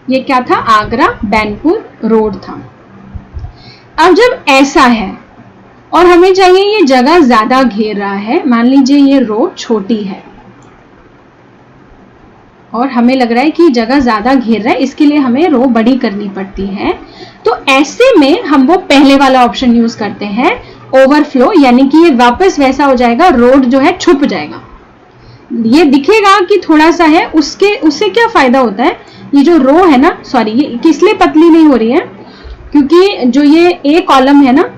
ये क्या था, आगरा बैनपुर रोड था। अब जब ऐसा है और हमें चाहिए ये जगह ज्यादा घेर रहा है, मान लीजिए ये रो छोटी है और हमें लग रहा है कि जगह ज्यादा घेर रहा है, इसके लिए हमें रो बड़ी करनी पड़ती है। तो ऐसे में हम वो पहले वाला ऑप्शन यूज करते हैं ओवरफ्लो, यानी कि ये वापस वैसा हो जाएगा, रोड जो है छुप जाएगा। ये दिखेगा कि थोड़ा सा है, उससे क्या फायदा होता है, ये जो रो है ना, सॉरी ये किस लिए पतली नहीं हो रही है, क्योंकि जो ये ए कॉलम है ना,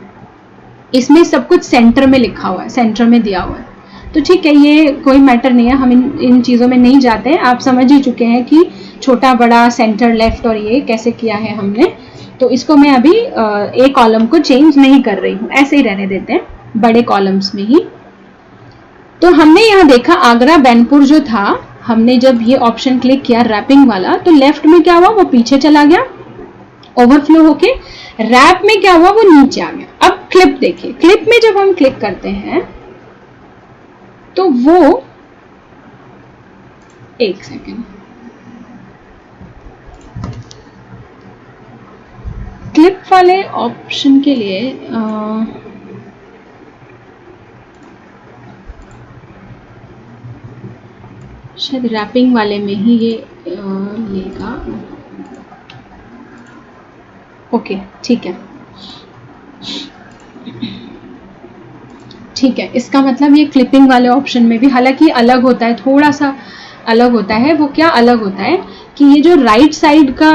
इसमें सब कुछ सेंटर में लिखा हुआ है, सेंटर में दिया हुआ है। तो ठीक है, ये कोई मैटर नहीं है, हम इन चीज़ों में नहीं जाते हैं। आप समझ ही चुके हैं कि छोटा बड़ा, सेंटर लेफ्ट और ये कैसे किया है हमने। तो इसको मैं अभी ए कॉलम को चेंज नहीं कर रही हूँ, ऐसे ही रहने देते हैं बड़े कॉलम्स में ही। तो हमने यहाँ देखा आगरा बैनपुर जो था, हमने जब ये ऑप्शन क्लिक किया रैपिंग वाला, तो लेफ्ट में क्या हुआ, वो पीछे चला गया ओवरफ्लो होके। रैप में क्या हुआ, वो नीचे आ गया। अब क्लिप देखिए, क्लिप में जब हम क्लिक करते हैं तो वो, एक सेकेंड, क्लिप वाले ऑप्शन के लिए शायद रैपिंग वाले में ही ये लेगा। ओके ठीक है, ठीक है, इसका मतलब ये क्लिपिंग वाले ऑप्शन में भी, हालांकि अलग होता है, थोड़ा सा अलग होता है। वो क्या अलग होता है कि ये जो राइट साइड का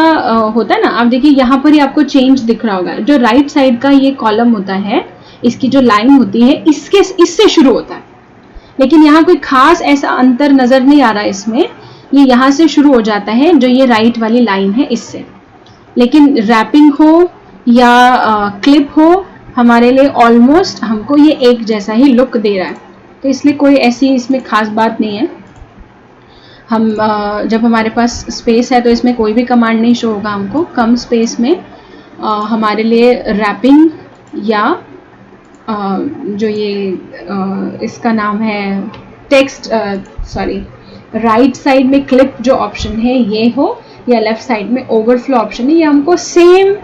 होता है ना, आप देखिए यहाँ पर ही आपको चेंज दिख रहा होगा, जो राइट साइड का ये कॉलम होता है, इसकी जो लाइन होती है इससे शुरू होता है, लेकिन यहाँ कोई खास ऐसा अंतर नजर नहीं आ रहा है इसमें, ये यहाँ से शुरू हो जाता है, जो ये राइट वाली लाइन है इससे। लेकिन रैपिंग हो या क्लिप हो, हमारे लिए ऑलमोस्ट हमको ये एक जैसा ही लुक दे रहा है, तो इसलिए कोई ऐसी इसमें खास बात नहीं है। हम जब हमारे पास स्पेस है तो इसमें कोई भी कमांड नहीं शो होगा हमको। कम स्पेस में हमारे लिए रैपिंग या जो ये इसका नाम है टेक्स्ट, सॉरी राइट साइड में क्लिप जो ऑप्शन है ये हो, या लेफ्ट साइड में ओवरफ्लो ऑप्शन है, ये हमको सेम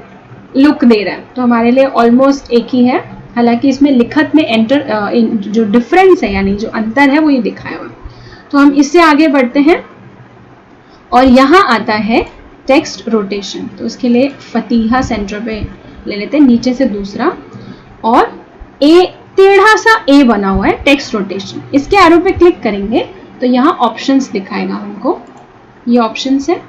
लुक दे रहा है, तो हमारे लिए ऑलमोस्ट एक ही है। हालांकि इसमें लिखत में जो डिफरेंस है, यानी जो अंतर है, वो ये दिखाया हुआ। तो हम इससे आगे बढ़ते हैं और यहाँ आता है टेक्स्ट रोटेशन। तो उसके लिए फतीहा सेंटर पे ले लेते हैं, नीचे से दूसरा, और ए टेढ़ा सा ए बना हुआ है टेक्स्ट रोटेशन। इसके एरो पे क्लिक करेंगे तो यहाँ ऑप्शंस दिखाएगा हमको, ये ऑप्शंस है।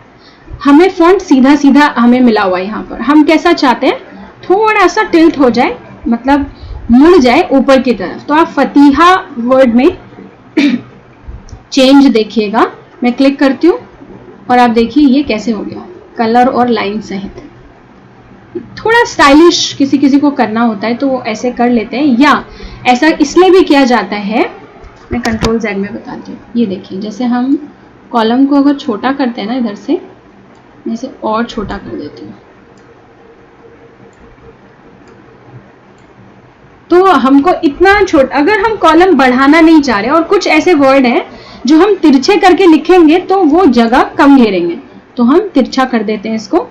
हमें फॉन्ट सीधा सीधा हमें मिला हुआ है यहाँ पर। हम कैसा चाहते हैं, थोड़ा सा टिल्ट हो जाए, मतलब मुड़ जाए ऊपर की तरफ। तो आप फतीहा वर्ड में चेंज देखिएगा, मैं क्लिक करती हूँ और आप देखिए ये कैसे हो गया, कलर और लाइन सहित। थोड़ा स्टाइलिश किसी किसी को करना होता है तो वो ऐसे कर लेते हैं, या ऐसा इसलिए भी किया जाता है, मैं कंट्रोल Z में बताती हूँ। ये देखिए, जैसे हम कॉलम को अगर छोटा करते हैं ना, इधर से मैं इसे और छोटा कर देती हूँ, तो हमको इतना छोटा, अगर हम कॉलम बढ़ाना नहीं चाह रहे और कुछ ऐसे वर्ड हैं जो हम तिरछे करके लिखेंगे तो वो जगह कम घेरेंगे, तो हम तिरछा कर देते हैं इसको।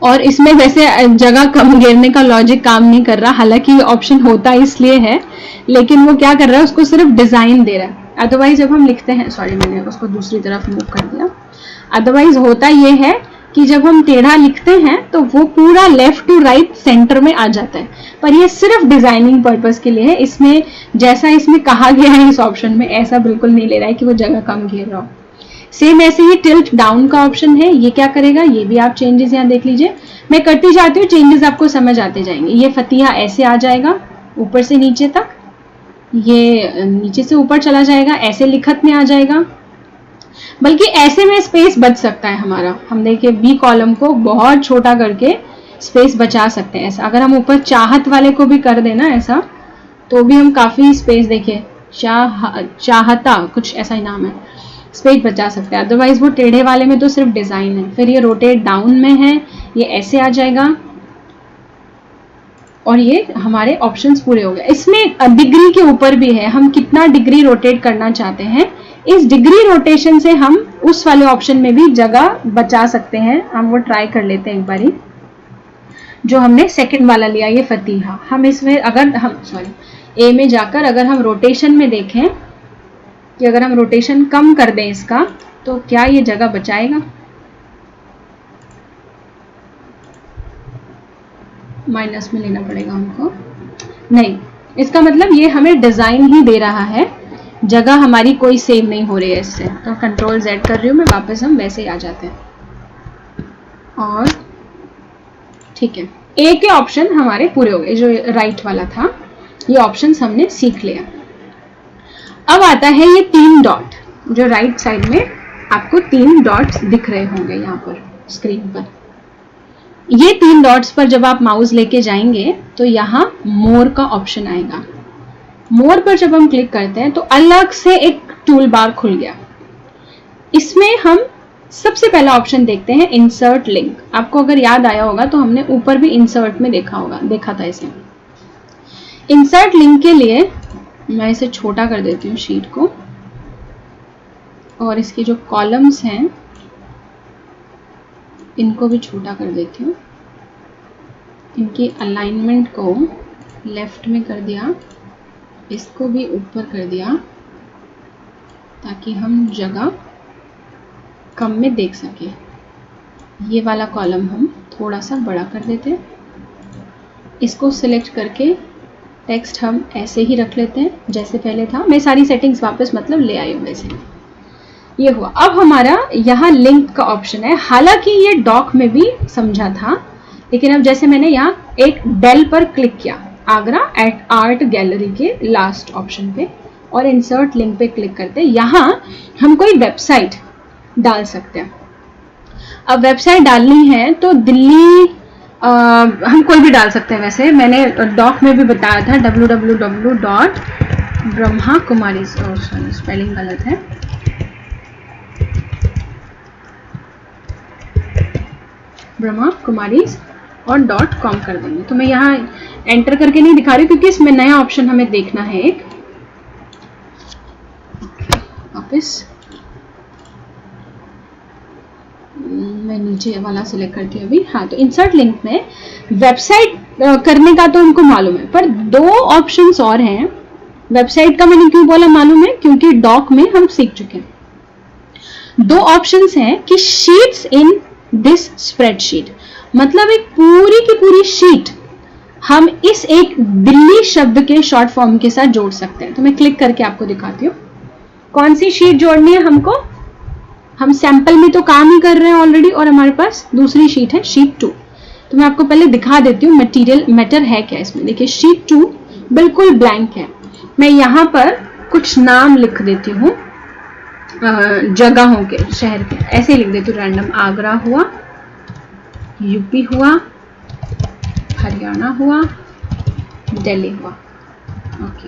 और इसमें वैसे जगह कम घेरने का लॉजिक काम नहीं कर रहा, हालांकि ये ऑप्शन होता इसलिए है, लेकिन वो क्या कर रहा है, उसको सिर्फ डिजाइन दे रहा है। अदरवाइज जब हम लिखते हैं, सॉरी मैंने उसको दूसरी तरफ मूव कर दिया, अदरवाइज होता ये है कि जब हम टेढ़ा लिखते हैं तो वो पूरा लेफ्ट टू राइट सेंटर में आ जाता है, पर ये सिर्फ डिजाइनिंग पर्पस के लिए है। इसमें जैसा इसमें कहा गया है इस ऑप्शन में, ऐसा बिल्कुल नहीं ले रहा है कि वो जगह कम घेर रहा हो। सेम ऐसे ही टिल्ट डाउन का ऑप्शन है, ये क्या करेगा, ये भी आप चेंजेस यहाँ देख लीजिए, मैं करती जाती हूँ, चेंजेस आपको समझ आते जाएंगे। ये फतीहा ऐसे आ जाएगा ऊपर से नीचे तक, ये नीचे से ऊपर चला जाएगा, ऐसे लिखत में आ जाएगा, बल्कि ऐसे में स्पेस बच सकता है हमारा। हम देखिए बी कॉलम को बहुत छोटा करके स्पेस बचा सकते हैं ऐसा। अगर हम ऊपर चाहत वाले को भी कर देना ऐसा, तो भी हम काफी स्पेस, देखिए चाहता कुछ ऐसा ही नाम है, स्पेस बचा सकते हैं। अदरवाइज वो टेढ़े वाले में तो सिर्फ डिजाइन है। फिर ये रोटेट डाउन में है, ये ऐसे आ जाएगा, और ये हमारे ऑप्शंस पूरे हो गए। इसमें डिग्री के ऊपर भी है, हम कितना डिग्री रोटेट करना चाहते हैं। इस डिग्री रोटेशन से हम उस वाले ऑप्शन में भी जगह बचा सकते हैं। हम वो ट्राई कर लेते हैं एक बारी, जो हमने सेकंड वाला लिया, ये फतीहा। हम इसमें अगर हम ए में जाकर अगर हम रोटेशन में देखें कि अगर हम रोटेशन कम कर दें इसका, तो क्या ये जगह बचाएगा? माइनस में लेना पड़ेगा हमको। नहीं, इसका मतलब ये हमें डिजाइन ही दे रहा है, जगह हमारी कोई सेव नहीं हो रही है इससे। तो कंट्रोल Z कर रही हूँ मैं, वापस हम वैसे ही आ जाते हैं। और ठीक है, ए के ऑप्शन हमारे पूरे हो गए, जो राइट वाला था ये ऑप्शन हमने सीख लिया। अब आता है ये 3 डॉट, जो राइट साइड में आपको 3 डॉट्स दिख रहे होंगे यहाँ पर स्क्रीन पर। ये 3 डॉट्स पर जब आप माउस लेके जाएंगे तो यहाँ मोर का ऑप्शन आएगा। मोर पर जब हम क्लिक करते हैं तो अलग से एक टूल बार खुल गया। इसमें हम सबसे पहला ऑप्शन देखते हैं इंसर्ट लिंक। आपको अगर याद आया होगा तो हमने ऊपर भी इंसर्ट में देखा था इसे। इंसर्ट लिंक के लिए मैं इसे छोटा कर देती हूँ शीट को, और इसकी जो कॉलम्स हैं इनको भी छोटा कर देती हूँ। इनकी अलाइनमेंट को लेफ्ट में कर दिया, इसको भी ऊपर कर दिया ताकि हम जगह कम में देख सके। ये वाला कॉलम हम थोड़ा सा बड़ा कर देते हैं। इसको सिलेक्ट करके टेक्स्ट हम ऐसे ही रख लेते हैं जैसे पहले था। मैं सारी सेटिंग्स वापस मतलब ले आई हूँ वैसे। ये हुआ। अब हमारा यहाँ लिंक का ऑप्शन है। हालांकि ये डॉक में भी समझा था, लेकिन अब जैसे मैंने यहाँ एक डेल पर क्लिक किया, आगरा एट आर्ट गैलरी के लास्ट ऑप्शन पे, और इंसर्ट लिंक पे क्लिक करते हैं, यहाँ हम कोई वेबसाइट डाल सकते हैं। अब वेबसाइट डालनी है तो दिल्ली हम कोई भी डाल सकते हैं। वैसे मैंने डॉक में भी बताया था www.brahmakumaris, सॉरी स्पेलिंग गलत है, ब्रह्माकुमारीज और .com कर देंगे। तो मैं यहाँ एंटर करके नहीं दिखा रही क्योंकि इसमें नया ऑप्शन हमें देखना है एक। वापस मैं नीचे वाला सिलेक्ट करती हूँ अभी। हाँ, तो इंसर्ट लिंक में वेबसाइट करने का तो हमको मालूम है, पर 2 ऑप्शंस और हैं। वेबसाइट का मैंने क्यों बोला मालूम है, क्योंकि डॉक में हम सीख चुके हैं। 2 ऑप्शंस हैं कि शीट्स इन दिस स्प्रेडशीट, मतलब एक पूरी की पूरी शीट हम इस एक दिल्ली शब्द के शॉर्ट फॉर्म के साथ जोड़ सकते हैं। तो मैं क्लिक करके आपको दिखाती हूँ कौन सी शीट जोड़नी है हमको। हम सैंपल में तो काम ही कर रहे हैं ऑलरेडी, और हमारे पास दूसरी शीट है शीट 2। तो मैं आपको पहले दिखा देती हूँ मैटर है क्या इसमें। देखिए शीट 2 बिल्कुल ब्लैंक है। मैं यहाँ पर कुछ नाम लिख देती हूँ जगहों के, शहर के, ऐसे लिख देती हूँ रैंडम। आगरा हुआ, यूपी हुआ, हरियाणा हुआ, दिल्ली हुआ। ओके,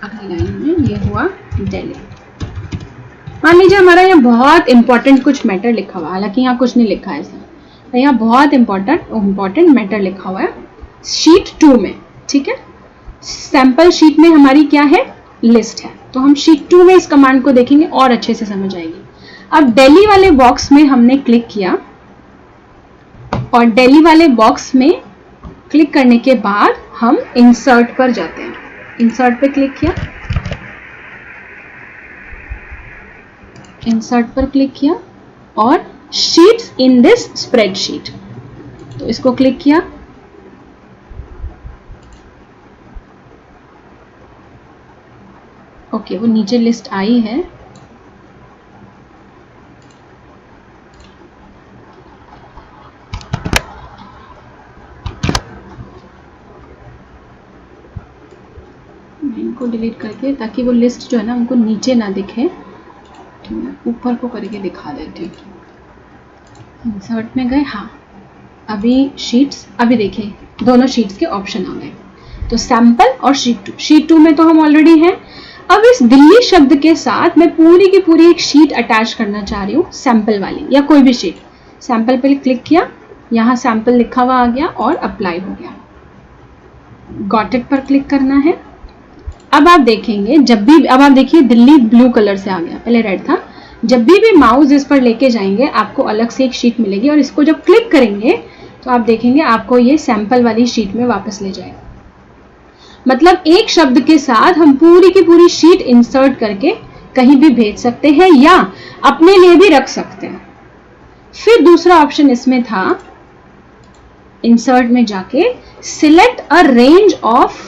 अगली लाइन में ये हुआ दिल्ली। मान लीजिए हमारा यहाँ बहुत इंपॉर्टेंट कुछ मैटर लिखा हुआ है, हालांकि यहाँ कुछ नहीं लिखा है ऐसा, तो यहाँ बहुत इंपॉर्टेंट मैटर लिखा हुआ है शीट 2 में। ठीक है, सैंपल शीट में हमारी क्या है, लिस्ट है। तो हम शीट 2 में इस कमांड को देखेंगे और अच्छे से समझ आएगी। अब दिल्ली वाले बॉक्स में हमने क्लिक किया, और दिल्ली वाले बॉक्स में क्लिक करने के बाद हम इंसर्ट पर जाते हैं। इंसर्ट पे क्लिक किया, इंसर्ट पर क्लिक किया, और शीट्स इन दिस स्प्रेडशीट, तो इसको क्लिक किया। ओके, वो नीचे लिस्ट आई है। इनको डिलीट करके, ताकि वो लिस्ट जो है ना उनको नीचे ना दिखे, तो मैं ऊपर को करके दिखा देती हूँ। इंसर्ट में गए, हाँ अभी शीट्स, अभी देखिए दोनों शीट्स के ऑप्शन आ गए। तो सैंपल और शीट 2। शीट 2 में तो हम ऑलरेडी हैं। अब इस दिल्ली शब्द के साथ मैं पूरी की पूरी एक शीट अटैच करना चाह रही हूँ, सैंपल वाली या कोई भी शीट। सैंपल पे क्लिक किया, यहाँ सैंपल लिखा हुआ आ गया और अप्लाई हो गया। गॉट इट पर क्लिक करना है। अब आप देखेंगे जब भी, अब आप देखिए दिल्ली ब्लू कलर से आ गया, पहले रेड था। जब भी माउस इस पर लेके जाएंगे आपको अलग से एक शीट मिलेगी, और इसको जब क्लिक करेंगे तो आप देखेंगे आपको ये सैंपल वाली शीट में वापस ले जाएगा। मतलब एक शब्द के साथ हम पूरी की पूरी शीट इंसर्ट करके कहीं भी भेज सकते हैं या अपने लिए भी रख सकते हैं। फिर दूसरा ऑप्शन इसमें था इंसर्ट में जाके select a range of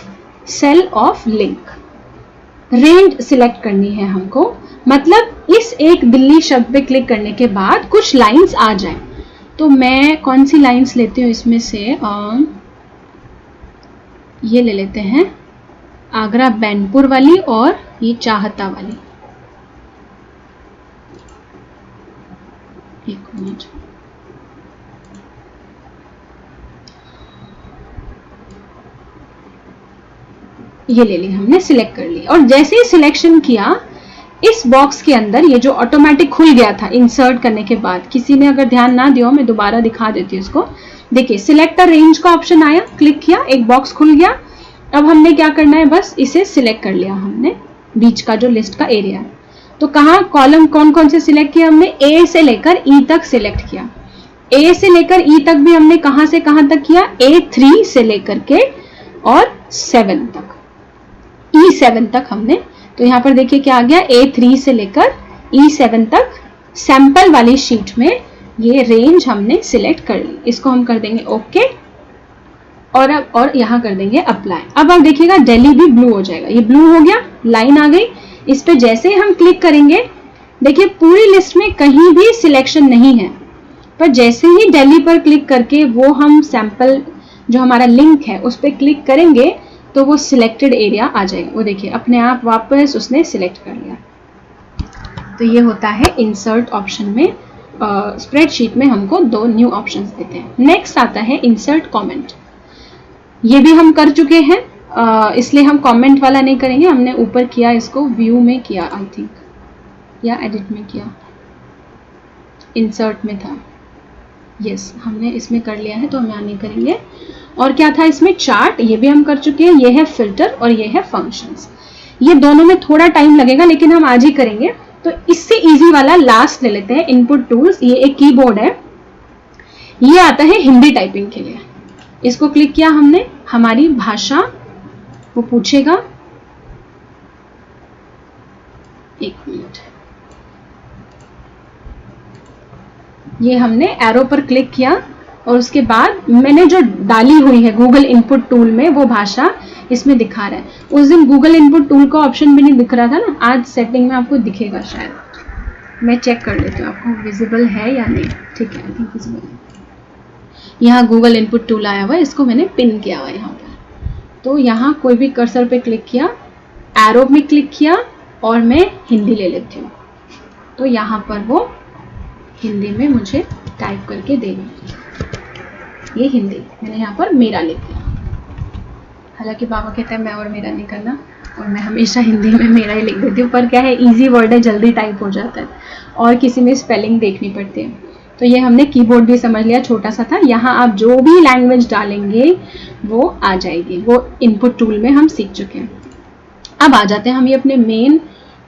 cell of link, range select करनी है हमको, मतलब इस एक दिल्ली शब्द पे क्लिक करने के बाद कुछ लाइंस आ जाए। तो मैं कौन सी लाइंस लेती हूँ इसमें से, ये ले लेते हैं आगरा बैनपुर वाली और ये चाहता वाली। एक मिनट, ये ले ली हमने, सिलेक्ट कर ली। और जैसे ही सिलेक्शन किया, इस बॉक्स के अंदर ये जो ऑटोमेटिक खुल गया था इंसर्ट करने के बाद, किसी ने अगर ध्यान ना दिया हो मैं दोबारा दिखा देती हूँ इसको। देखिए सिलेक्ट अ रेंज का ऑप्शन आया, क्लिक किया, एक बॉक्स खुल गया। अब हमने क्या करना है, बस इसे सिलेक्ट कर लिया हमने, बीच का जो लिस्ट का एरिया है। तो कहाँ कॉलम कौन कौन से सिलेक्ट किया हमने, ए से लेकर ई तक सिलेक्ट किया। ए से लेकर ई तक भी हमने कहां से कहां तक किया, A3 से लेकर के और 7 तक, E7 तक हमने। तो यहां पर देखिए क्या आ गया, A3 से लेकर E7 तक सैंपल वाली शीट में ये रेंज हमने सिलेक्ट कर ली। इसको हम कर देंगे ओके और यहां कर देंगे अप्लाई। अब आप देखिएगा दिल्ली भी ब्लू हो जाएगा, ये ब्लू हो गया, लाइन आ गई। इस पे जैसे ही हम क्लिक करेंगे, देखिए पूरी लिस्ट में कहीं भी सिलेक्शन नहीं है, पर जैसे ही दिल्ली पर क्लिक करके वो हम सैंपल जो हमारा लिंक है उस पर क्लिक करेंगे तो वो सिलेक्टेड एरिया आ जाएगा। वो देखिए अपने आप वापस उसने सिलेक्ट कर लिया। तो ये होता है इंसर्ट ऑप्शन में, स्प्रेडशीट में हमको 2 न्यू ऑप्शंस देते हैं। नेक्स्ट आता है इंसर्ट कमेंट। ये भी हम कर चुके हैं, इसलिए हम कमेंट वाला नहीं करेंगे। हमने ऊपर किया, इसको व्यू में किया आई थिंक, या एडिट में किया, इंसर्ट में था, यस हमने इसमें कर लिया है तो हम यहाँ नहीं करेंगे। और क्या था इसमें, चार्ट, ये भी हम कर चुके हैं। ये है फिल्टर और ये है फंक्शंस। ये दोनों में थोड़ा टाइम लगेगा लेकिन हम आज ही करेंगे। तो इससे इजी वाला लास्ट ले लेते हैं, इनपुट टूल्स। ये एक कीबोर्ड है, ये आता है हिंदी टाइपिंग के लिए। इसको क्लिक किया हमने, हमारी भाषा वो पूछेगा, एक मिनट, ये हमने एरो पर क्लिक किया और उसके बाद मैंने जो डाली हुई है गूगल इनपुट टूल में वो भाषा इसमें दिखा रहा है। उस दिन गूगल इनपुट टूल का ऑप्शन भी नहीं दिख रहा था ना, आज सेटिंग में आपको दिखेगा शायद, मैं चेक कर लेती हूँ आपको विजिबल है या नहीं। ठीक है, आई थिंक विजिबल है। यहाँ गूगल इनपुट टूल आया हुआ है, इसको मैंने पिन किया हुआ है यहाँ पर। तो यहाँ कोई भी कर्सर पे क्लिक किया, एरो में क्लिक किया और मैं हिंदी ले लेती हूँ। तो यहाँ पर वो हिंदी में मुझे टाइप करके देगी। ये हिंदी मैंने यहाँ पर मेरा लिख दिया। हालांकि बाबा कहते हैं मैं और मेरा नहीं करना, और मैं हमेशा हिंदी में मेरा ही लिख देती हूँ, पर क्या है इजी वर्ड है, जल्दी टाइप हो जाता है और किसी में स्पेलिंग देखनी पड़ती है। तो ये हमने कीबोर्ड भी समझ लिया, छोटा सा था। यहाँ आप जो भी लैंग्वेज डालेंगे वो आ जाएगी, वो इनपुट टूल में हम सीख चुके हैं। अब आ जाते हैं हम ये अपने मेन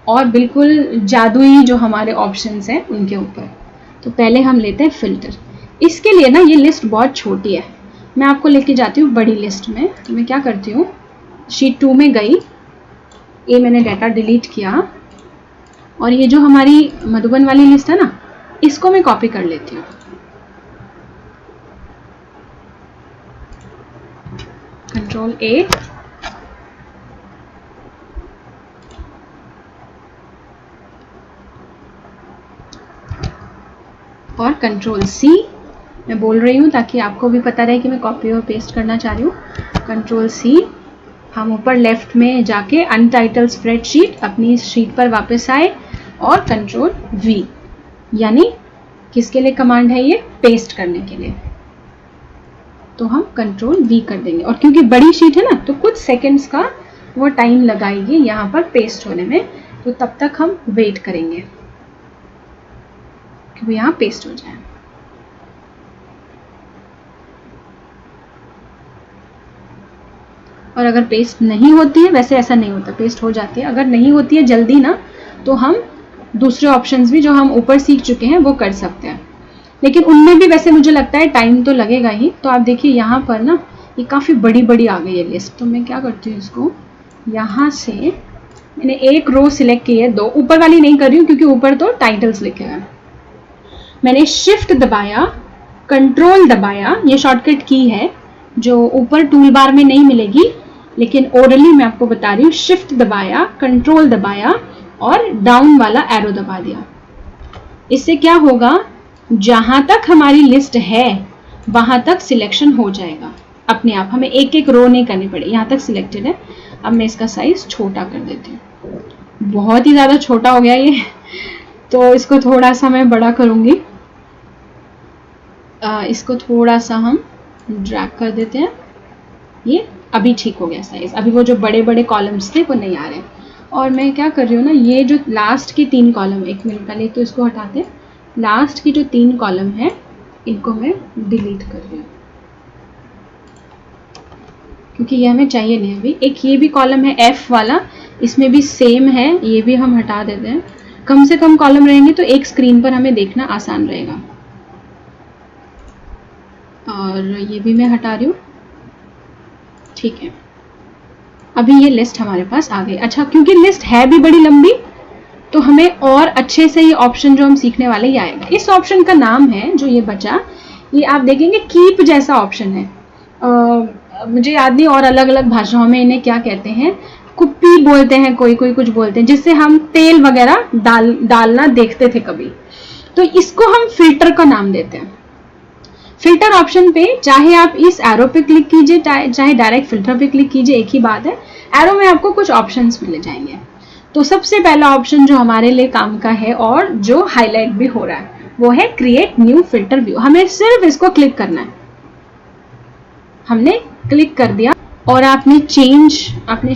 और बिल्कुल जादुई जो हमारे ऑप्शंस हैं उनके ऊपर। तो पहले हम लेते हैं फिल्टर। इसके लिए ना ये लिस्ट बहुत छोटी है, मैं आपको लेके जाती हूँ बड़ी लिस्ट में। तो मैं क्या करती हूँ, शीट 2 में गई, ये मैंने डाटा डिलीट किया और ये जो हमारी मधुबन वाली लिस्ट है ना, इसको मैं कॉपी कर लेती हूँ। कंट्रोल A और कंट्रोल C। मैं बोल रही हूँ ताकि आपको भी पता रहे कि मैं कॉपी और पेस्ट करना चाह रही हूँ। कंट्रोल C, हम ऊपर लेफ्ट में जाके अनटाइटल्ड स्प्रेडशीट अपनी शीट पर वापस आए और कंट्रोल V, यानी किसके लिए कमांड है ये, पेस्ट करने के लिए। तो हम कंट्रोल V कर देंगे, और क्योंकि बड़ी शीट है ना तो कुछ सेकंड्स का वो टाइम लगाएगी यहाँ पर पेस्ट होने में, तो तब तक हम वेट करेंगे कि वो यहाँ पेस्ट हो जाए। और अगर पेस्ट नहीं होती है, वैसे ऐसा नहीं होता, पेस्ट हो जाती है, अगर नहीं होती है जल्दी ना तो हम दूसरे ऑप्शंस भी जो हम ऊपर सीख चुके हैं वो कर सकते हैं, लेकिन उनमें भी वैसे मुझे लगता है टाइम तो लगेगा ही। तो आप देखिए यहाँ पर ना ये काफ़ी बड़ी बड़ी आ गई है लिस्ट। तो मैं क्या करती हूँ, इसको यहाँ से मैंने एक रो सिलेक्ट की है, 2 ऊपर वाली नहीं कर रही हूँ क्योंकि ऊपर तो टाइटल्स लिखे हैं। मैंने शिफ्ट दबाया कंट्रोल दबाया, ये शॉर्टकट की है जो ऊपर टूल बार में नहीं मिलेगी, लेकिन ओरली मैं आपको बता रही हूँ। शिफ्ट दबाया, कंट्रोल दबाया और डाउन वाला एरो दबा दिया। इससे क्या होगा, जहां तक हमारी लिस्ट है वहां तक सिलेक्शन हो जाएगा अपने आप, हमें एक एक रो नहीं करनी पड़े। यहाँ तक सिलेक्टेड है। अब मैं इसका साइज छोटा कर देती हूँ, बहुत ही ज्यादा छोटा हो गया ये, तो इसको थोड़ा सा मैं बड़ा करूंगी। इसको थोड़ा सा हम ड्रैग कर देते हैं, ये अभी ठीक हो गया साइज। अभी वो जो बड़े बड़े कॉलम्स थे वो नहीं आ रहे। और मैं क्या कर रही हूँ ना, ये जो लास्ट की 3 कॉलम, एक मिनट पहले तो इसको हटाते हैं, लास्ट की जो 3 कॉलम है इनको मैं डिलीट कर रही हूँ क्योंकि ये हमें चाहिए नहीं अभी। एक ये भी कॉलम है F वाला, इसमें भी सेम है, ये भी हम हटा देते हैं। कम से कम कॉलम रहेंगे तो एक स्क्रीन पर हमें देखना आसान रहेगा। और ये भी मैं हटा रही हूँ, ठीक है। अभी ये लिस्ट हमारे पास आ गई। अच्छा, क्योंकि लिस्ट है भी बड़ी लंबी तो हमें और अच्छे से ये ऑप्शन जो हम सीखने वाले ये आएगा। इस ऑप्शन का नाम है, जो ये बचा, ये आप देखेंगे कीप जैसा ऑप्शन है। मुझे याद नहीं और अलग अलग भाषाओं में इन्हें क्या कहते हैं, कुप्पी बोलते हैं, कोई कोई कुछ बोलते हैं, जिससे हम तेल वगैरह डालना देखते थे कभी। तो इसको हम फिल्टर का नाम देते हैं। फिल्टर ऑप्शन पे चाहे आप इस एरो पे क्लिक कीजिए, चाहे डायरेक्ट फिल्टर पे क्लिक कीजिए, एक ही बात है। एरो में आपको कुछ ऑप्शंस मिल जाएंगे। तो सबसे पहला ऑप्शन जो हमारे लिए काम का है और जो हाईलाइट भी हो रहा है वो है क्रिएट न्यू फिल्टर व्यू। हमें सिर्फ इसको क्लिक करना है। हमने क्लिक कर दिया और आपने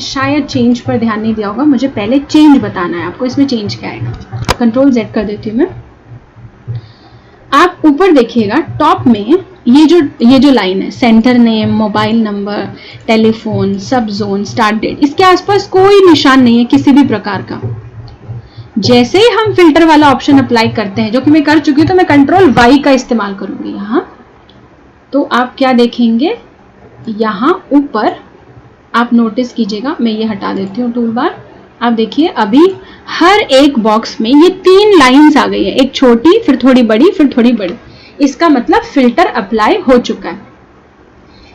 शायद चेंज पर ध्यान नहीं दिया होगा। मुझे पहले चेंज बताना है आपको, इसमें चेंज क्या आएगा। कंट्रोल Z कर देती हूँ मैं। आप ऊपर देखिएगा टॉप में ये जो लाइन है, centre name, mobile number, telephone, सब जोन, स्टार्ट डेट, इसके आसपास कोई निशान नहीं है किसी भी प्रकार का। जैसे ही हम फिल्टर वाला ऑप्शन अप्लाई करते हैं, जो कि मैं कर चुकी हूँ, तो मैं कंट्रोल Y का इस्तेमाल करूंगी यहाँ। तो आप क्या देखेंगे, यहाँ ऊपर आप नोटिस कीजिएगा, मैं ये हटा देती हूँ टूल बार। आप देखिए अभी हर एक बॉक्स में ये 3 लाइंस आ गई है, एक छोटी, फिर थोड़ी बड़ी, फिर थोड़ी बड़ी। इसका मतलब फिल्टर अप्लाई हो चुका है।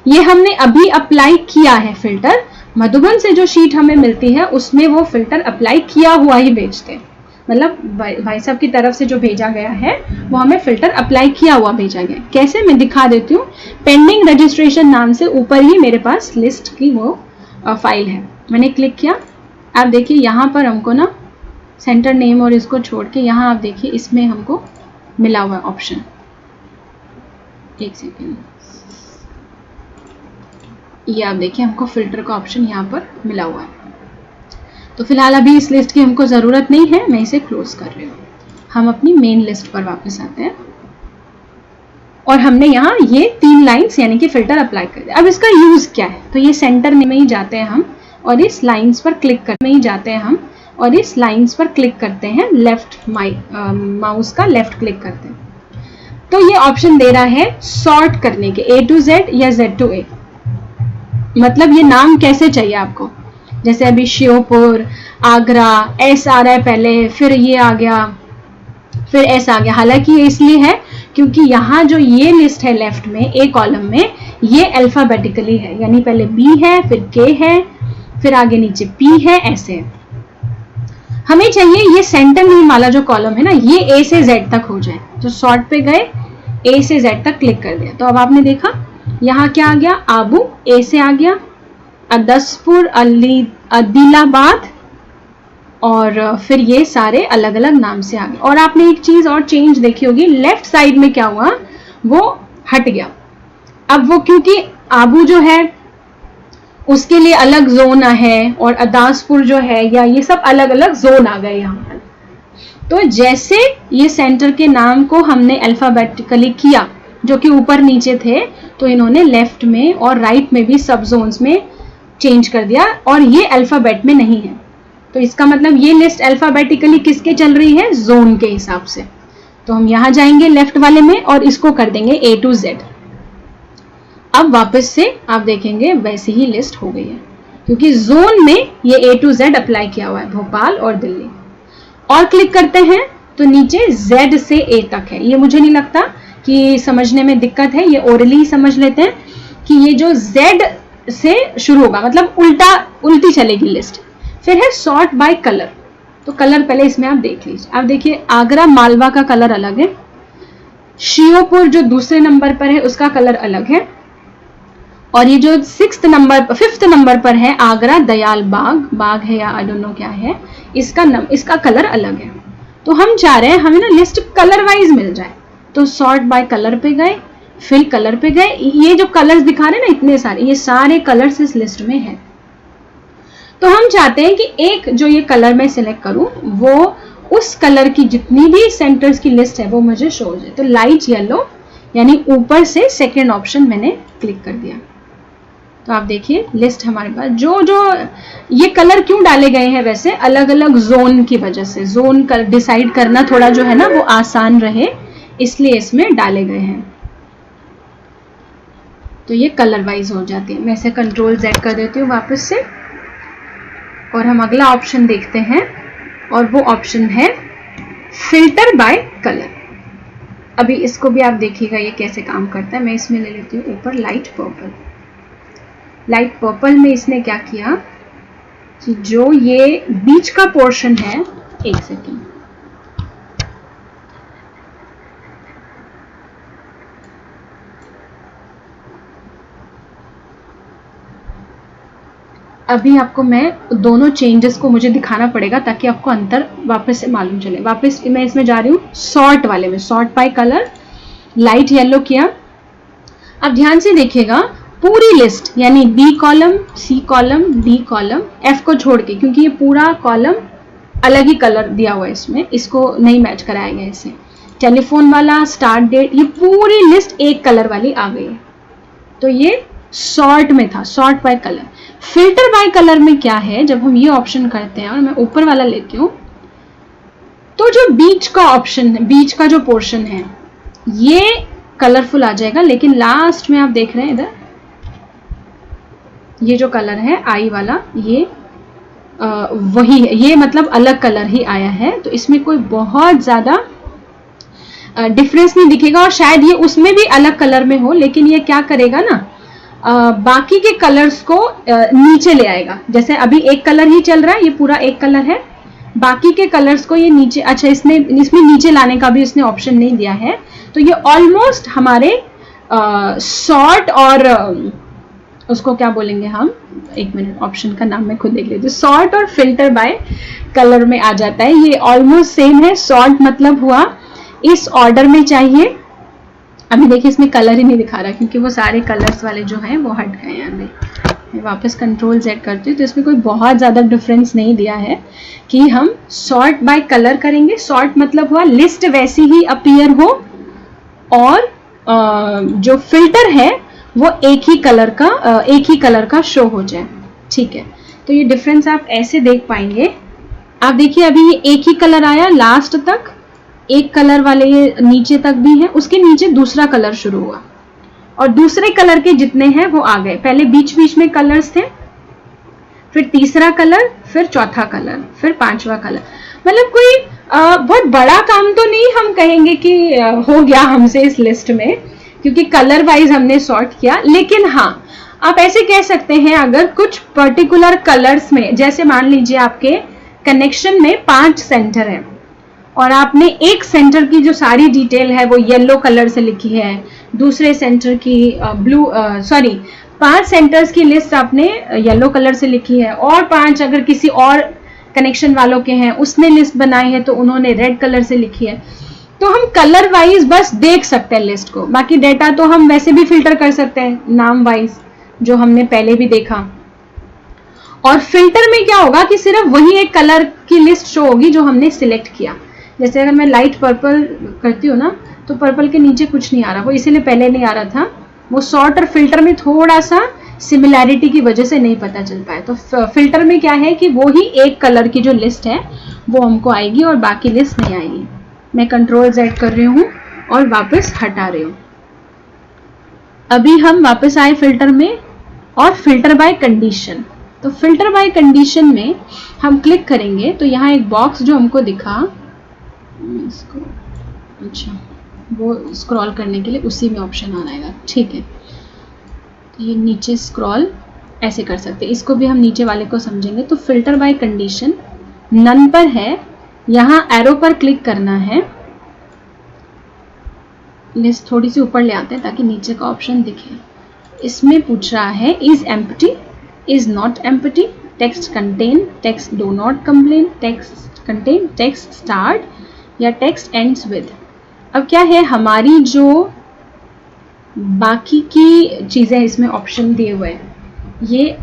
ये हमने अभी अप्लाई किया है फिल्टर। मधुबन से जो शीट हमें मिलती है उसमें वो फिल्टर अप्लाई किया हुआ ही भेजते हैं। मतलब भाई साहब की तरफ से जो भेजा गया है वो हमें फिल्टर अप्लाई किया हुआ भेजा गया। कैसे, मैं दिखा देती हूँ। पेंडिंग रजिस्ट्रेशन नाम से ऊपर ही मेरे पास लिस्ट की वो फाइल है। मैंने क्लिक किया, आप देखिए यहाँ पर हमको ना सेंटर नेम और इसको छोड़ के यहाँ आप देखिए इसमें हमको मिला हुआ ऑप्शन। एक सेकेंड, ये आप देखिए हमको फिल्टर का ऑप्शन यहाँ पर मिला हुआ है। तो फिलहाल अभी इस लिस्ट की हमको ज़रूरत नहीं है, मैं इसे क्लोज कर रही हूँ। हम अपनी मेन लिस्ट पर वापस आते हैं और हमने यहाँ ये 3 लाइंस यानी कि फिल्टर अप्लाई कर दिया। अब इसका यूज़ क्या है, तो ये सेंटर में ही जाते हैं हम और इस लाइंस पर क्लिक करने ही जाते हैं हम और इस लाइंस पर क्लिक करते हैं, लेफ्ट माउस का लेफ्ट क्लिक करते हैं। तो ये ऑप्शन दे रहा है सॉर्ट करने के, A to Z या Z to A। मतलब ये नाम कैसे चाहिए आपको, जैसे अभी श्योपुर, आगरा, S आ रहा है पहले, फिर ये आ गया, फिर S आ गया। हालांकि ये इसलिए है क्योंकि यहाँ जो ये लिस्ट है लेफ्ट में A कॉलम में, ये अल्फाबेटिकली है, यानी पहले B है, फिर K है, फिर आगे नीचे P है, ऐसे। हमें चाहिए ये सेंटर नेम वाला जो कॉलम है ना, ये A से Z तक हो जाए। तो सॉर्ट पे गए, A से Z तक क्लिक कर दिया। तो अब आपने देखा यहाँ क्या आ गया, आबू A से आ गया, अदसपुर, आदिलाबाद, और फिर ये सारे अलग अलग नाम से आ गए। और आपने एक चीज और चेंज देखी होगी, लेफ्ट साइड में क्या हुआ, वो हट गया। अब वो क्योंकि आबू जो है उसके लिए अलग जोन है और अदासपुर जो है, या ये सब अलग अलग जोन आ गए यहाँ पर। तो जैसे ये सेंटर के नाम को हमने अल्फाबेटिकली किया, जो कि ऊपर नीचे थे, तो इन्होंने लेफ्ट में और राइट में भी सब जोन्स में चेंज कर दिया और ये अल्फाबेट में नहीं है। तो इसका मतलब ये लिस्ट अल्फाबेटिकली किसके चल रही है, जोन के हिसाब से। तो हम यहाँ जाएंगे लेफ्ट वाले में और इसको कर देंगे A to Z। अब वापस से आप देखेंगे वैसी ही लिस्ट हो गई है, क्योंकि जोन में ये A to Z अप्लाई किया हुआ है, भोपाल और दिल्ली। और क्लिक करते हैं तो नीचे Z से A तक है। ये मुझे नहीं लगता कि समझने में दिक्कत है, ये ओरली समझ लेते हैं कि ये जो Z से शुरू होगा, मतलब उल्टी चलेगी लिस्ट। फिर है सॉर्ट बाय कलर, तो कलर पहले इसमें आप देख लीजिए। आप देखिए आगरा मालवा का कलर अलग है, श्योपुर जो दूसरे नंबर पर है उसका कलर अलग है, और ये जो 5th नंबर पर है आगरा दयाल बाग है या आई डोंट नो क्या है, इसका कलर अलग है। तो हम चाह रहे हैं हमें ना लिस्ट कलर वाइज मिल जाए, तो सॉर्ट बाय कलर पे गए, फिर कलर पे गए। ये जो कलर्स दिखा रहे हैं ना इतने सारे, ये सारे कलर्स इस लिस्ट में है। तो हम चाहते हैं कि एक जो ये कलर मैं सिलेक्ट करूं वो उस कलर की जितनी भी सेंटर्स की लिस्ट है वो मुझे शो हो जाए। तो लाइट येलो यानी ऊपर से सेकेंड ऑप्शन मैंने क्लिक कर दिया। तो आप देखिए लिस्ट हमारे पास जो ये कलर क्यों डाले गए हैं, वैसे अलग अलग जोन की वजह से, जोन का डिसाइड करना थोड़ा जो है ना वो आसान रहे, इसलिए इसमें डाले गए हैं। तो ये कलर वाइज हो जाती है। मैं इसे कंट्रोल Z कर देती हूँ वापस से, और हम अगला ऑप्शन देखते हैं, और वो ऑप्शन है फिल्टर बाय कलर। अभी इसको भी आप देखिएगा ये कैसे काम करता है। मैं इसमें ले लेती हूँ ऊपर लाइट पर्पल। लाइट पर्पल में इसने क्या किया कि जो ये बीच का पोर्शन है, एक सेकेंड, अभी आपको मैं दोनों चेंजेस को मुझे दिखाना पड़ेगा ताकि आपको अंतर वापस से मालूम चले। वापस मैं इसमें जा रही हूँ सॉर्ट वाले में, sort by colour, light yellow किया। अब ध्यान से देखिएगा पूरी लिस्ट यानी B column, C column, D column, F को छोड़ के, क्योंकि ये पूरा कॉलम अलग ही कलर दिया हुआ है इसमें, इसको नहीं मैच कराया गया इसे। टेलीफोन वाला, स्टार्ट डेट, ये पूरी लिस्ट एक कलर वाली आ गई है। तो ये सॉर्ट में था, sort by colour. Filter by colour में क्या है, जब हम ये ऑप्शन करते हैं और मैं ऊपर वाला लेती हूँ, तो जो बीच का ऑप्शन है, बीच का जो पोर्शन है ये कलरफुल आ जाएगा, लेकिन लास्ट में आप देख रहे हैं इधर ये जो कलर है आई वाला, ये वही है, ये मतलब अलग कलर ही आया है। तो इसमें कोई बहुत ज्यादा डिफरेंस नहीं दिखेगा, और शायद ये उसमें भी अलग कलर में हो, लेकिन ये क्या करेगा ना, बाकी के कलर्स को नीचे ले आएगा। जैसे अभी एक कलर ही चल रहा है, ये पूरा एक कलर है, बाकी के कलर्स को ये नीचे, अच्छा इसमें नीचे लाने का भी इसने ऑप्शन नहीं दिया है। तो ये ऑलमोस्ट हमारे सॉर्ट और उसको क्या बोलेंगे हम, एक मिनट, ऑप्शन का नाम मैं खुद देख लेती हूँ। सॉर्ट और फिल्टर बाय कलर में आ जाता है, ये ऑलमोस्ट सेम है। सॉर्ट मतलब हुआ इस ऑर्डर में चाहिए। अभी देखिए इसमें कलर ही नहीं दिखा रहा क्योंकि वो सारे कलर्स वाले जो हैं वो हट गए हैं। मैं वापस कंट्रोल Z करती हूँ, तो इसमें कोई बहुत ज़्यादा डिफरेंस नहीं दिया है कि हम सॉर्ट बाय कलर करेंगे। सॉर्ट मतलब हुआ लिस्ट वैसी ही अपीयर हो, और जो फिल्टर है वो एक ही कलर का शो हो जाए। ठीक है, तो ये डिफरेंस आप ऐसे देख पाएंगे। आप देखिए अभी ये एक ही कलर आया लास्ट तक, एक कलर वाले ये नीचे तक भी है, उसके नीचे दूसरा कलर शुरू हुआ, और दूसरे कलर के जितने हैं वो आ गए। पहले बीच बीच में कलर्स थे, फिर तीसरा कलर, फिर चौथा कलर, फिर पांचवा कलर। मतलब कोई बहुत बड़ा काम तो नहीं हम कहेंगे कि हो गया हमसे इस लिस्ट में, क्योंकि कलर वाइज हमने सॉर्ट किया। लेकिन हाँ, आप ऐसे कह सकते हैं अगर कुछ पर्टिकुलर कलर्स में, जैसे मान लीजिए आपके कनेक्शन में 5 सेंटर है और आपने एक सेंटर की जो सारी डिटेल है वो येलो कलर से लिखी है, दूसरे सेंटर की 5 सेंटर्स की लिस्ट आपने येलो कलर से लिखी है, और 5 अगर किसी और कनेक्शन वालों के हैं उसने लिस्ट बनाई है तो उन्होंने रेड कलर से लिखी है। तो हम कलर वाइज बस देख सकते हैं लिस्ट को, बाकी डेटा तो हम वैसे भी फिल्टर कर सकते हैं नाम वाइज, जो हमने पहले भी देखा। और फिल्टर में क्या होगा कि सिर्फ वही एक कलर की लिस्ट शो होगी जो हमने सिलेक्ट किया। जैसे अगर मैं लाइट पर्पल करती हूँ ना, तो पर्पल के नीचे कुछ नहीं आ रहा, वो इसीलिए पहले नहीं आ रहा था, वो सॉर्ट और फिल्टर में थोड़ा सा सिमिलैरिटी की वजह से नहीं पता चल पाया। तो फिल्टर में क्या है कि वो ही एक कलर की जो लिस्ट है वो हमको आएगी और बाकी लिस्ट नहीं आएगी। मैं कंट्रोल Z कर रही हूँ और वापस हटा रही हूँ। अभी हम वापस आए फिल्टर में, और फिल्टर बाय कंडीशन। तो फिल्टर बाय कंडीशन में हम क्लिक करेंगे तो यहाँ एक बॉक्स जो हमको दिखा, इसको अच्छा वो स्क्रॉल करने के लिए उसी में ऑप्शन आना आएगा, ठीक है। ये नीचे स्क्रॉल ऐसे कर सकते हैं, इसको भी हम नीचे वाले को समझेंगे। तो फिल्टर बाय कंडीशन नन पर है, यहाँ एरो पर क्लिक करना है। लिस्ट थोड़ी सी ऊपर ले आते हैं ताकि नीचे का ऑप्शन दिखे। इसमें पूछ रहा है is empty, is not empty, text contain, text do not complain, text contain, text start या टेक्स्ट एंड्स विद। अब क्या है, हमारी जो बाकी की चीज़ें इसमें ऑप्शन दिए हुए हैं ये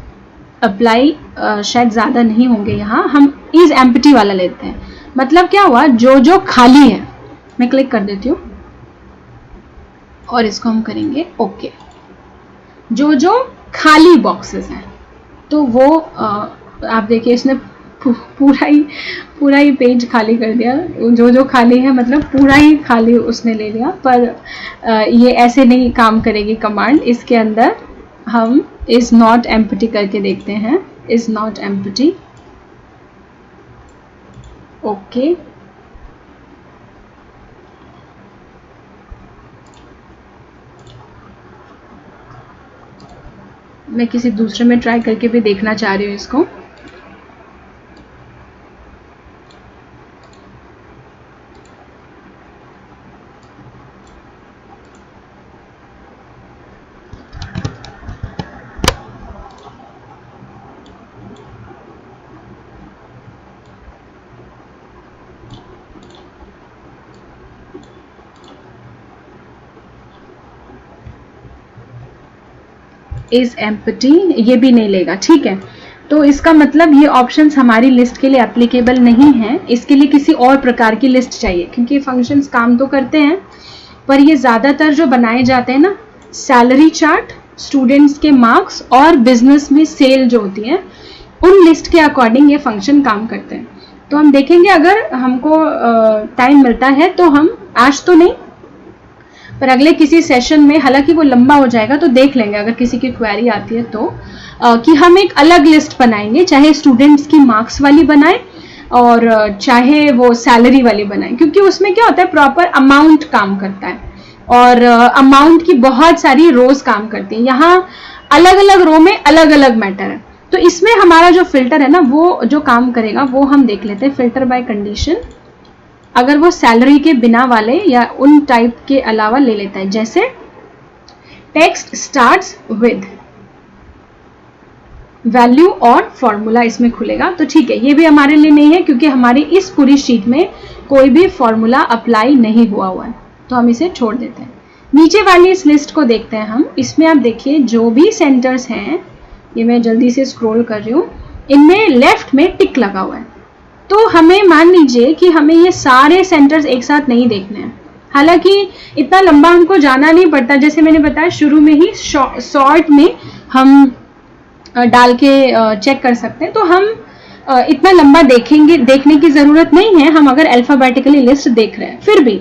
अप्लाई शायद ज़्यादा नहीं होंगे। यहाँ हम इज एम्प्टी वाला लेते हैं। मतलब क्या हुआ, जो जो खाली है, मैं क्लिक कर देती हूँ और इसको हम करेंगे ओके। जो जो खाली बॉक्सेस हैं तो वो आप देखिए इसने पूरा ही पेज खाली कर दिया। जो जो खाली है मतलब पूरा ही खाली उसने ले लिया। पर ये ऐसे नहीं काम करेगी कमांड। इसके अंदर हम इज नॉट एम्प्टी करके देखते हैं, इज नॉट एम्प्टी, ओके। मैं किसी दूसरे में ट्राई करके भी देखना चाह रही हूँ इसको। इज एम्प्टी ये भी नहीं लेगा, ठीक है। तो इसका मतलब ये ऑप्शंस हमारी लिस्ट के लिए एप्लीकेबल नहीं है। इसके लिए किसी और प्रकार की लिस्ट चाहिए, क्योंकि फंक्शंस काम तो करते हैं पर ये ज़्यादातर जो बनाए जाते हैं ना, सैलरी चार्ट, स्टूडेंट्स के मार्क्स और बिजनेस में सेल जो होती है उन लिस्ट के अकॉर्डिंग ये फंक्शन काम करते हैं। तो हम देखेंगे, अगर हमको टाइम मिलता है तो हम आज तो नहीं पर अगले किसी सेशन में, हालांकि वो लंबा हो जाएगा तो देख लेंगे अगर किसी की क्वेरी आती है तो कि हम एक अलग लिस्ट बनाएंगे, चाहे स्टूडेंट्स की मार्क्स वाली बनाएं और चाहे वो सैलरी वाली बनाएं। क्योंकि उसमें क्या होता है, प्रॉपर अमाउंट काम करता है और अमाउंट की बहुत सारी रोज काम करती हैं। यहाँ अलग अलग रो में अलग अलग मैटर है। तो इसमें हमारा जो फिल्टर है ना, वो जो काम करेगा वो हम देख लेते हैं। फिल्टर बाय कंडीशन अगर वो सैलरी के बिना वाले या उन टाइप के अलावा ले लेता है, जैसे टेक्स्ट स्टार्ट्स विद वैल्यू और फॉर्मूला इसमें खुलेगा तो ठीक है। ये भी हमारे लिए नहीं है क्योंकि हमारी इस पूरी शीट में कोई भी फॉर्मूला अप्लाई नहीं हुआ है, तो हम इसे छोड़ देते हैं। नीचे वाली इस लिस्ट को देखते हैं हम। इसमें आप देखिए जो भी सेंटर्स हैं, ये मैं जल्दी से स्क्रॉल कर रही हूँ, इनमें लेफ्ट में टिक लगा हुआ है। तो हमें मान लीजिए कि हमें ये सारे सेंटर्स एक साथ नहीं देखने हैं। हालांकि इतना लंबा हमको जाना नहीं पड़ता, जैसे मैंने बताया शुरू में ही शॉर्ट में हम डाल के चेक कर सकते हैं। तो हम इतना लंबा देखने की जरूरत नहीं है। हम अगर अल्फाबेटिकली लिस्ट देख रहे हैं, फिर भी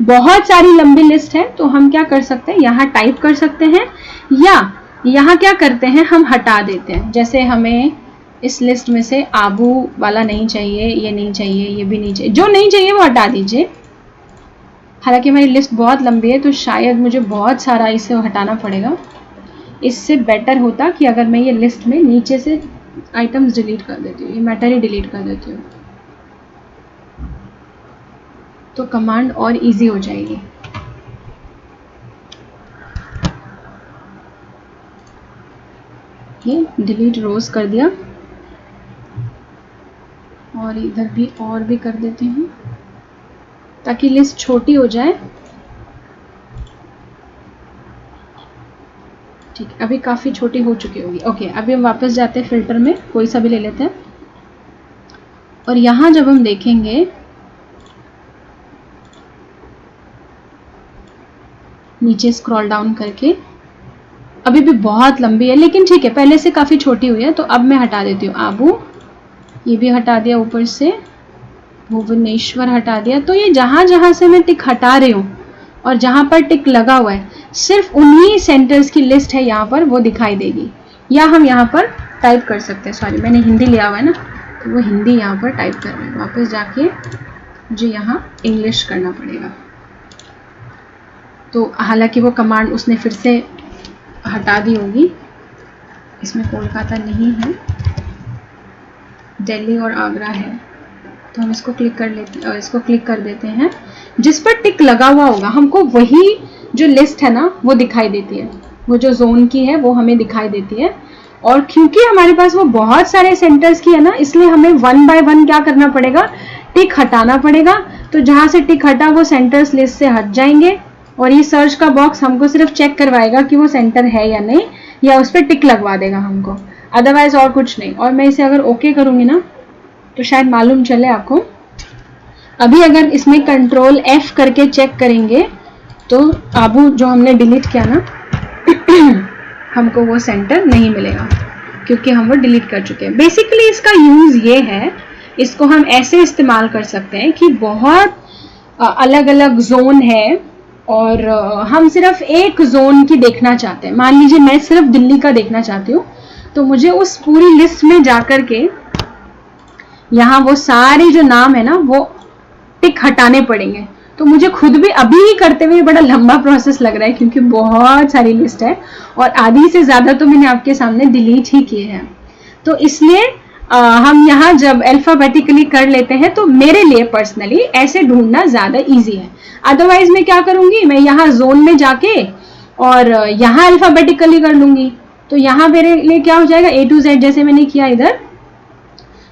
बहुत सारी लंबी लिस्ट है तो हम क्या कर सकते हैं, यहाँ टाइप कर सकते हैं या यहाँ क्या करते हैं, हम हटा देते हैं। जैसे हमें इस लिस्ट में से आबू वाला नहीं चाहिए, ये नहीं चाहिए, ये भी नहीं चाहिए, जो नहीं चाहिए वो हटा दीजिए। हालांकि मेरी लिस्ट बहुत लंबी है तो शायद मुझे बहुत सारा इसे हटाना पड़ेगा। इससे बेटर होता कि अगर मैं ये लिस्ट में नीचे से आइटम्स डिलीट कर देती हूँ, ये मैटर ही डिलीट कर देती हूँ, तो कमांड और इजी हो जाएगी। ये डिलीट रोज कर दिया और इधर भी और भी कर देते हैं ताकि लिस्ट छोटी हो जाए। ठीक, अभी काफी छोटी हो चुकी होगी। ओके, अभी हम वापस जाते हैं फिल्टर में, कोई सा भी ले लेते हैं। और यहाँ जब हम देखेंगे नीचे स्क्रॉल डाउन करके, अभी भी बहुत लंबी है लेकिन ठीक है, पहले से काफी छोटी हुई है। तो अब मैं हटा देती हूँ आबू, ये भी हटा दिया, ऊपर से भुवनेश्वर हटा दिया। तो ये जहां जहां से मैं टिक हटा रही हूँ और जहां पर टिक लगा हुआ है, सिर्फ उन्हीं सेंटर्स की लिस्ट है यहाँ पर, वो दिखाई देगी। या हम यहाँ पर टाइप कर सकते हैं, सॉरी मैंने हिंदी लिया हुआ है ना, तो वो हिंदी यहाँ पर टाइप कर रहे हैं। वापस जाके मुझे यहाँ इंग्लिश करना पड़ेगा। तो हालांकि वो कमांड उसने फिर से हटा दी होगी, इसमें कोलकाता नहीं है, दिल्ली और आगरा है। तो हम इसको क्लिक कर लेते हैं, इसको क्लिक कर देते हैं। जिस पर टिक लगा हुआ होगा हमको वही जो लिस्ट है ना वो दिखाई देती है, वो जो जोन की है वो हमें दिखाई देती है। और क्योंकि हमारे पास वो बहुत सारे सेंटर्स की है ना, इसलिए हमें 1 बाय 1 क्या करना पड़ेगा, टिक हटाना पड़ेगा। तो जहां से टिक हटा वो सेंटर्स लिस्ट से हट जाएंगे और ये सर्च का बॉक्स हमको सिर्फ चेक करवाएगा कि वो सेंटर है या नहीं, या उस पर टिक लगवा देगा हमको, अदरवाइज और कुछ नहीं। और मैं इसे अगर ओके करूंगी ना तो शायद मालूम चले आपको। अभी अगर इसमें कंट्रोल F करके चेक करेंगे तो आबू जो हमने डिलीट किया ना हमको वो सेंटर नहीं मिलेगा, क्योंकि हम वो डिलीट कर चुके हैं। बेसिकली इसका यूज ये है, इसको हम ऐसे इस्तेमाल कर सकते हैं कि बहुत अलग अलग जोन है और हम सिर्फ एक जोन की देखना चाहते हैं। मान लीजिए मैं सिर्फ दिल्ली का देखना चाहती हूँ, तो मुझे उस पूरी लिस्ट में जाकर के यहाँ वो सारे जो नाम है ना वो टिक हटाने पड़ेंगे। तो मुझे खुद भी अभी ही करते हुए बड़ा लंबा प्रोसेस लग रहा है, क्योंकि बहुत सारी लिस्ट है और आधी से ज्यादा तो मैंने आपके सामने डिलीट ही किए हैं। तो इसलिए हम यहाँ जब अल्फाबेटिकली कर लेते हैं तो मेरे लिए पर्सनली ऐसे ढूंढना ज्यादा इजी है। अदरवाइज मैं क्या करूंगी, मैं यहाँ जोन में जाके और यहाँ अल्फाबेटिकली कर लूंगी, तो यहाँ मेरे लिए क्या हो जाएगा A to Z, जैसे मैंने किया इधर।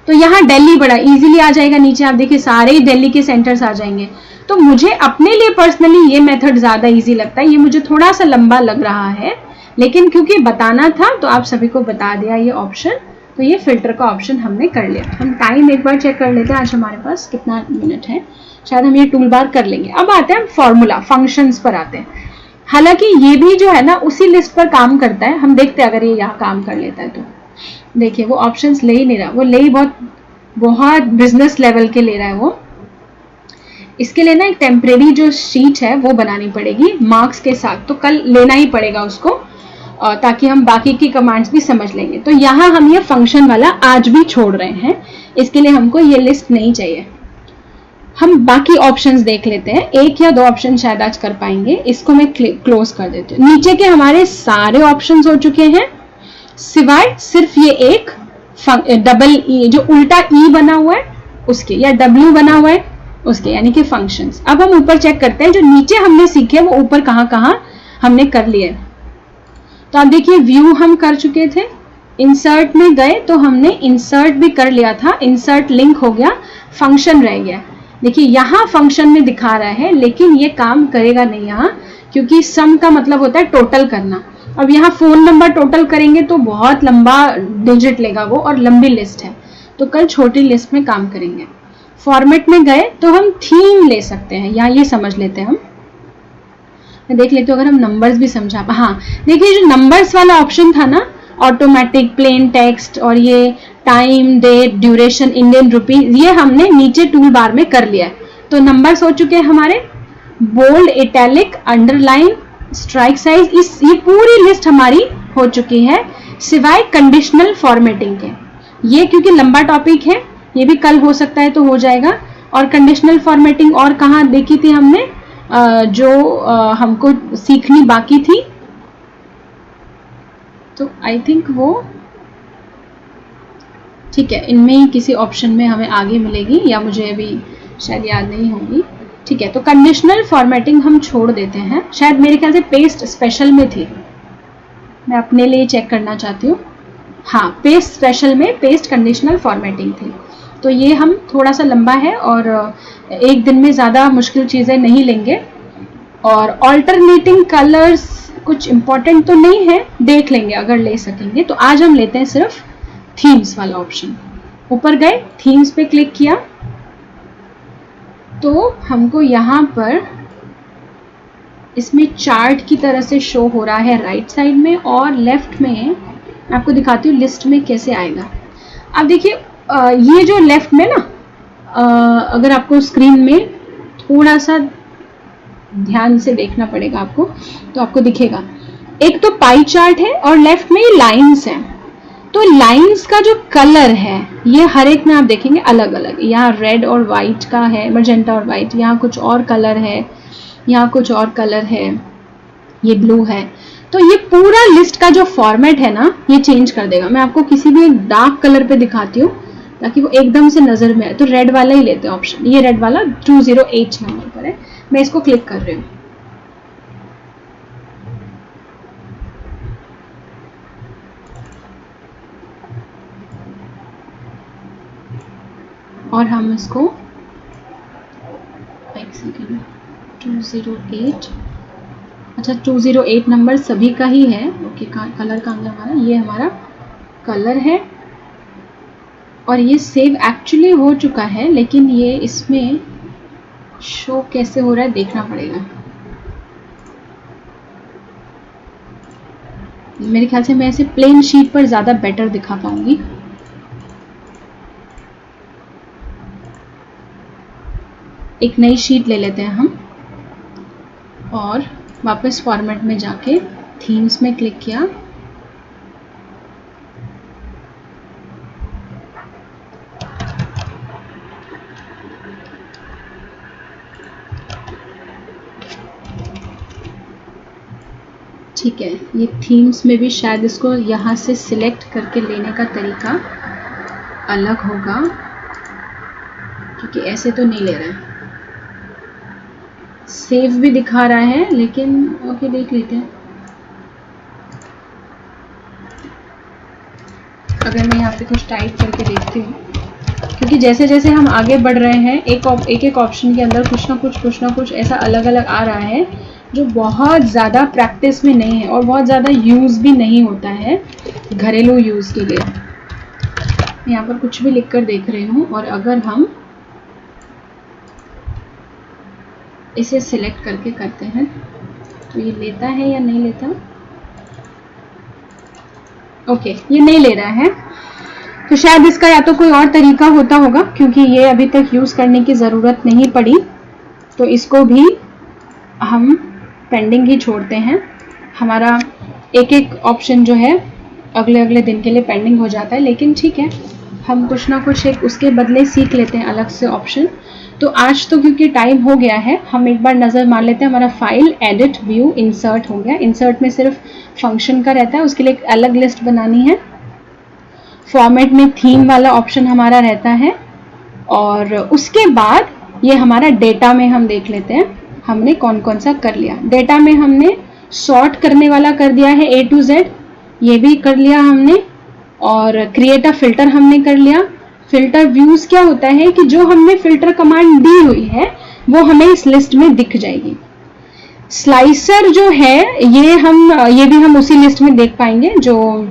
तो यहाँ दिल्ली बड़ा इजीली आ जाएगा, नीचे आप देखिए सारे ही दिल्ली के सेंटर्स आ जाएंगे। तो मुझे अपने लिए पर्सनली ये मेथड ज्यादा इजी लगता है। ये मुझे थोड़ा सा लंबा लग रहा है, लेकिन क्योंकि बताना था तो आप सभी को बता दिया ये ऑप्शन। तो ये फिल्टर का ऑप्शन हमने कर लिया। हम टाइम एक बार चेक कर लेते हैं, आज हमारे पास कितना मिनट है, शायद हम ये टूल बार कर लेंगे। अब आते हैं फॉर्मूला फंक्शंस पर आते हैं। हालांकि ये भी जो है ना उसी लिस्ट पर काम करता है। हम देखते हैं अगर ये यहाँ काम कर लेता है तो देखिए वो ऑप्शंस ले ही नहीं रहा, वो ले ही बहुत बिजनेस लेवल के ले रहा है वो। इसके लिए ना एक टेम्परेरी जो शीट है वो बनानी पड़ेगी मार्क्स के साथ, तो कल लेना ही पड़ेगा उसको, ताकि हम बाकी की कमांड्स भी समझ लेंगे। तो यहाँ हम ये फंक्शन वाला आज भी छोड़ रहे हैं, इसके लिए हमको ये लिस्ट नहीं चाहिए। हम बाकी ऑप्शंस देख लेते हैं, 1 या 2 ऑप्शन शायद आज कर पाएंगे। इसको मैं क्लोज कर देती हूँ। नीचे के हमारे सारे ऑप्शंस हो चुके हैं, सिवाय सिर्फ ये एक डबल ई जो उल्टा ई बना हुआ है उसके, या W बना हुआ है उसके, यानी कि फंक्शंस। अब हम ऊपर चेक करते हैं जो नीचे हमने सीखे वो ऊपर कहाँ कहाँ हमने कर लिए। तो आप देखिए व्यू हम कर चुके थे, इंसर्ट में गए तो हमने इंसर्ट भी कर लिया था, इंसर्ट लिंक हो गया, फंक्शन रह गया। देखिए यहाँ फंक्शन में दिखा रहा है, लेकिन ये काम करेगा नहीं यहाँ, क्योंकि सम का मतलब होता है टोटल करना। अब यहाँ फोन नंबर टोटल करेंगे तो बहुत लंबा डिजिट लेगा वो, और लंबी लिस्ट है, तो कल छोटी लिस्ट में काम करेंगे। फॉर्मेट में गए तो हम थीम ले सकते हैं, यहाँ ये समझ लेते हैं हम। मैं देख लेते हो अगर हम नंबर्स भी समझा। हाँ देखिए जो नंबर्स वाला ऑप्शन था ना, ऑटोमेटिक, प्लेन टेक्स्ट और ये time, date, duration, Indian rupee, ये हमने नीचे टूल बार में कर लिया है। तो नंबर्स हो चुके हैं हमारे, bold, italic, underline, strike size, ये पूरी लिस्ट हमारी हो चुकी है, सिवाय कंडीशनल फॉर्मेटिंग के। ये क्योंकि लंबा टॉपिक है, ये भी कल हो सकता है तो हो जाएगा। और कंडीशनल फॉर्मेटिंग और कहाँ देखी थी हमने, जो हमको सीखनी बाकी थी, तो आई थिंक वो ठीक है, इनमें ही किसी ऑप्शन में हमें आगे मिलेगी, या मुझे अभी शायद याद नहीं होगी। ठीक है, तो कंडीशनल फॉर्मेटिंग हम छोड़ देते हैं, शायद मेरे ख्याल से पेस्ट स्पेशल में थी, मैं अपने लिए चेक करना चाहती हूँ। हाँ, पेस्ट स्पेशल में पेस्ट कंडीशनल फॉर्मेटिंग थी। तो ये हम थोड़ा सा लंबा है और एक दिन में ज़्यादा मुश्किल चीज़ें नहीं लेंगे। और ऑल्टरनेटिंग कलर्स कुछ इम्पोर्टेंट तो नहीं है, देख लेंगे अगर ले सकेंगे। तो आज हम लेते हैं सिर्फ थीम्स वाला ऑप्शन। ऊपर गए, थीम्स पे क्लिक किया तो हमको यहाँ पर इसमें चार्ट की तरह से शो हो रहा है राइट साइड में, और लेफ्ट में आपको दिखाती हूँ लिस्ट में कैसे आएगा। अब देखिए ये जो लेफ्ट में ना, अगर आपको स्क्रीन में थोड़ा सा ध्यान से देखना पड़ेगा आपको, तो आपको दिखेगा एक तो पाई चार्ट है और लेफ्ट में ये लाइंस है। तो लाइंस का जो कलर है ये हर एक में आप देखेंगे अलग अलग, यहाँ रेड और वाइट का है, मजेंटा और वाइट, यहाँ कुछ और कलर है, यहाँ कुछ और कलर है। ये ब्लू है। तो ये पूरा लिस्ट का जो फॉर्मेट है ना, ये चेंज कर देगा। मैं आपको किसी भी डार्क कलर पे दिखाती हूँ ताकि वो एकदम से नजर में आए। तो रेड वाला ही लेते हैं ऑप्शन, ये रेड वाला 208 नंबर पर है। मैं इसको क्लिक कर रही हूँ। और हम इसको एक सेकेंड 208, अच्छा 208 नंबर सभी का ही है। ओके, कलर कहाँ गया हमारा, ये हमारा कलर है। और ये सेव एक्चुअली हो चुका है, लेकिन ये इसमें शो कैसे हो रहा है देखना पड़ेगा। मेरे ख्याल से मैं इसे प्लेन शीट पर ज़्यादा बेटर दिखा पाऊंगी। एक नई शीट ले लेते हैं हम और वापस फॉर्मेट में जाके थीम्स में क्लिक किया। ठीक है, ये थीम्स में भी शायद इसको यहाँ से सिलेक्ट करके लेने का तरीका अलग होगा, क्योंकि ऐसे तो नहीं ले रहा है। सेव भी दिखा रहा है, लेकिन ओके देख लेते हैं। अगर मैं यहाँ पे कुछ टाइप करके देखती हूँ, क्योंकि जैसे जैसे हम आगे बढ़ रहे हैं एक एक ऑप्शन के अंदर कुछ ना कुछ ऐसा अलग अलग आ रहा है जो बहुत ज़्यादा प्रैक्टिस में नहीं है और बहुत ज़्यादा यूज़ भी नहीं होता है घरेलू यूज़ के लिए। यहाँ पर कुछ भी लिख कर देख रही हूँ, और अगर हम इसे सिलेक्ट करके करते हैं तो ये लेता है या नहीं लेता। ओके, ये नहीं ले रहा है, तो शायद इसका या तो कोई और तरीका होता होगा, क्योंकि ये अभी तक यूज़ करने की ज़रूरत नहीं पड़ी। तो इसको भी हम पेंडिंग ही छोड़ते हैं। हमारा एक एक ऑप्शन जो है अगले अगले दिन के लिए पेंडिंग हो जाता है, लेकिन ठीक है, हम कुछ ना कुछ एक उसके बदले सीख लेते हैं अलग से ऑप्शन। तो आज तो क्योंकि टाइम हो गया है, हम एक बार नज़र मार लेते हैं। हमारा फाइल, एडिट, व्यू, इंसर्ट हो गया। इंसर्ट में सिर्फ फंक्शन का रहता है, उसके लिए एक अलग लिस्ट बनानी है। फॉर्मेट में थीम वाला ऑप्शन हमारा रहता है, और उसके बाद ये हमारा डेटा में हम देख लेते हैं हमने कौन कौन सा कर लिया। डेटा में हमने सॉर्ट करने वाला कर दिया है A to Z, ये भी कर लिया हमने, और क्रिएट अ फिल्टर हमने कर लिया। फिल्टर व्यूज क्या होता है कि जो हमने फिल्टर कमांड दी हुई है वो हमें इस लिस्ट में दिख जाएगी। स्लाइसर जो है ये भी हम उसी लिस्ट में देख पाएंगे, जो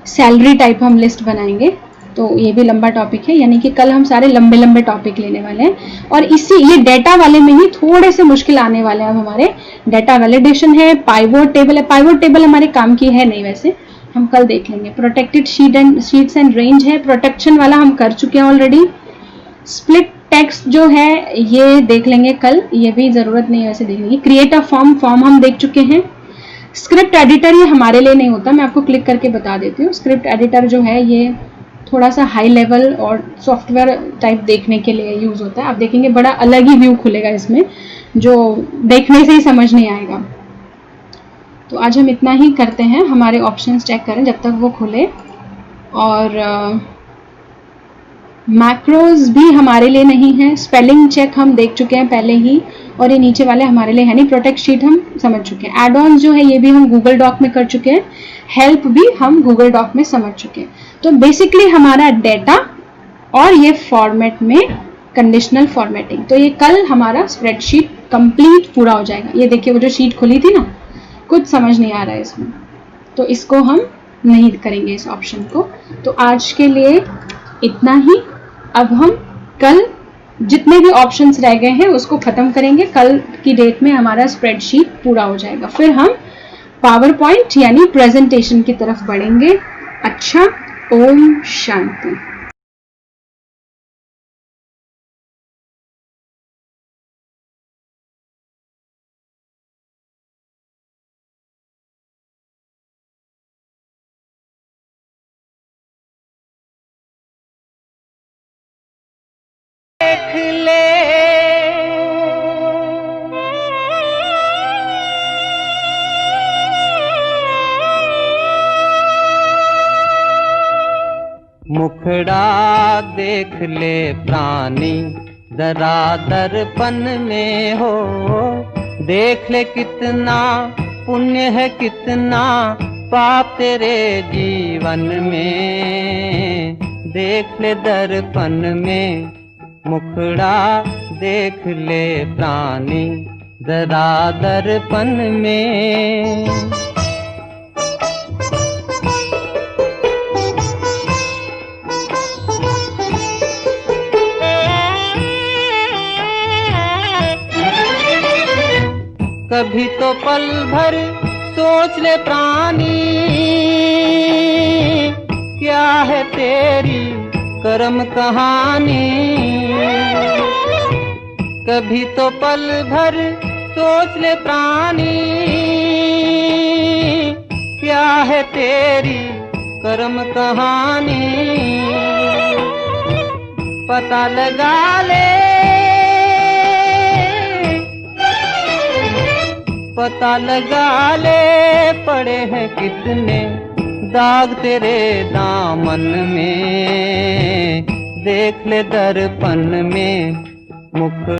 सैलरी टाइप हम लिस्ट बनाएंगे। तो ये भी लंबा टॉपिक है, यानी कि कल हम सारे लंबे लंबे टॉपिक लेने वाले हैं। और ये डेटा वाले में ही थोड़े से मुश्किल आने वाले हैं हमारे। डेटा वैलिडेशन है, पाइवोट टेबल है। पाइवोट टेबल हमारे काम की है नहीं, वैसे हम कल देख लेंगे। प्रोटेक्टेड शीट्स एंड रेंज है, प्रोटेक्शन वाला हम कर चुके हैं ऑलरेडी। स्प्लिट टेक्स्ट जो है ये देख लेंगे कल, ये भी जरूरत नहीं है वैसे देख लेंगे। क्रिएट अ फॉर्म हम देख चुके हैं। स्क्रिप्ट एडिटर ये हमारे लिए नहीं होता, मैं आपको क्लिक करके बता देती हूँ। स्क्रिप्ट एडिटर जो है ये थोड़ा सा हाई लेवल और सॉफ्टवेयर टाइप देखने के लिए यूज़ होता है। आप देखेंगे बड़ा अलग ही व्यू खुलेगा इसमें, जो देखने से ही समझ नहीं आएगा। तो आज हम इतना ही करते हैं, हमारे ऑप्शंस चेक करें जब तक वो खुले। और मैक्रोज भी हमारे लिए नहीं है। स्पेलिंग चेक हम देख चुके हैं पहले ही, और ये नीचे वाले हमारे लिए है नहीं। प्रोटेक्ट शीट हम समझ चुके हैं। एड ऑन जो है ये भी हम गूगल डॉक में कर चुके हैं। हेल्प भी हम गूगल डॉक में समझ चुके हैं। तो बेसिकली हमारा डेटा और ये फॉर्मेट में कंडीशनल फॉर्मेटिंग, तो ये कल हमारा स्प्रेडशीट कंप्लीट पूरा हो जाएगा। ये देखिए वो जो शीट खुली थी ना, कुछ समझ नहीं आ रहा है इसमें, तो इसको हम नहीं करेंगे इस ऑप्शन को। तो आज के लिए इतना ही। अब हम कल जितने भी ऑप्शंस रह गए हैं उसको खत्म करेंगे। कल की डेट में हमारा स्प्रेडशीट पूरा हो जाएगा, फिर हम पावर पॉइंट यानी प्रेजेंटेशन की तरफ बढ़ेंगे। अच्छा, ओम शांति। देख ले मुखड़ा देख ले प्राणी जरा दर्पण में हो, देख ले कितना पुण्य है कितना पाप तेरे जीवन में, देख ले दर्पण में, मुखड़ा देख ले प्राणी जरा दर्पण में। कभी तो पल भर सोच ले प्राणी, क्या है तेरी कर्म कहानी। कभी तो पल भर सोच ले प्राणी, क्या है तेरी कर्म कहानी। पता लगा ले, पता लगा ले, पड़े हैं कितने दाग तेरे दामन में, देख ले दर्पण में मुख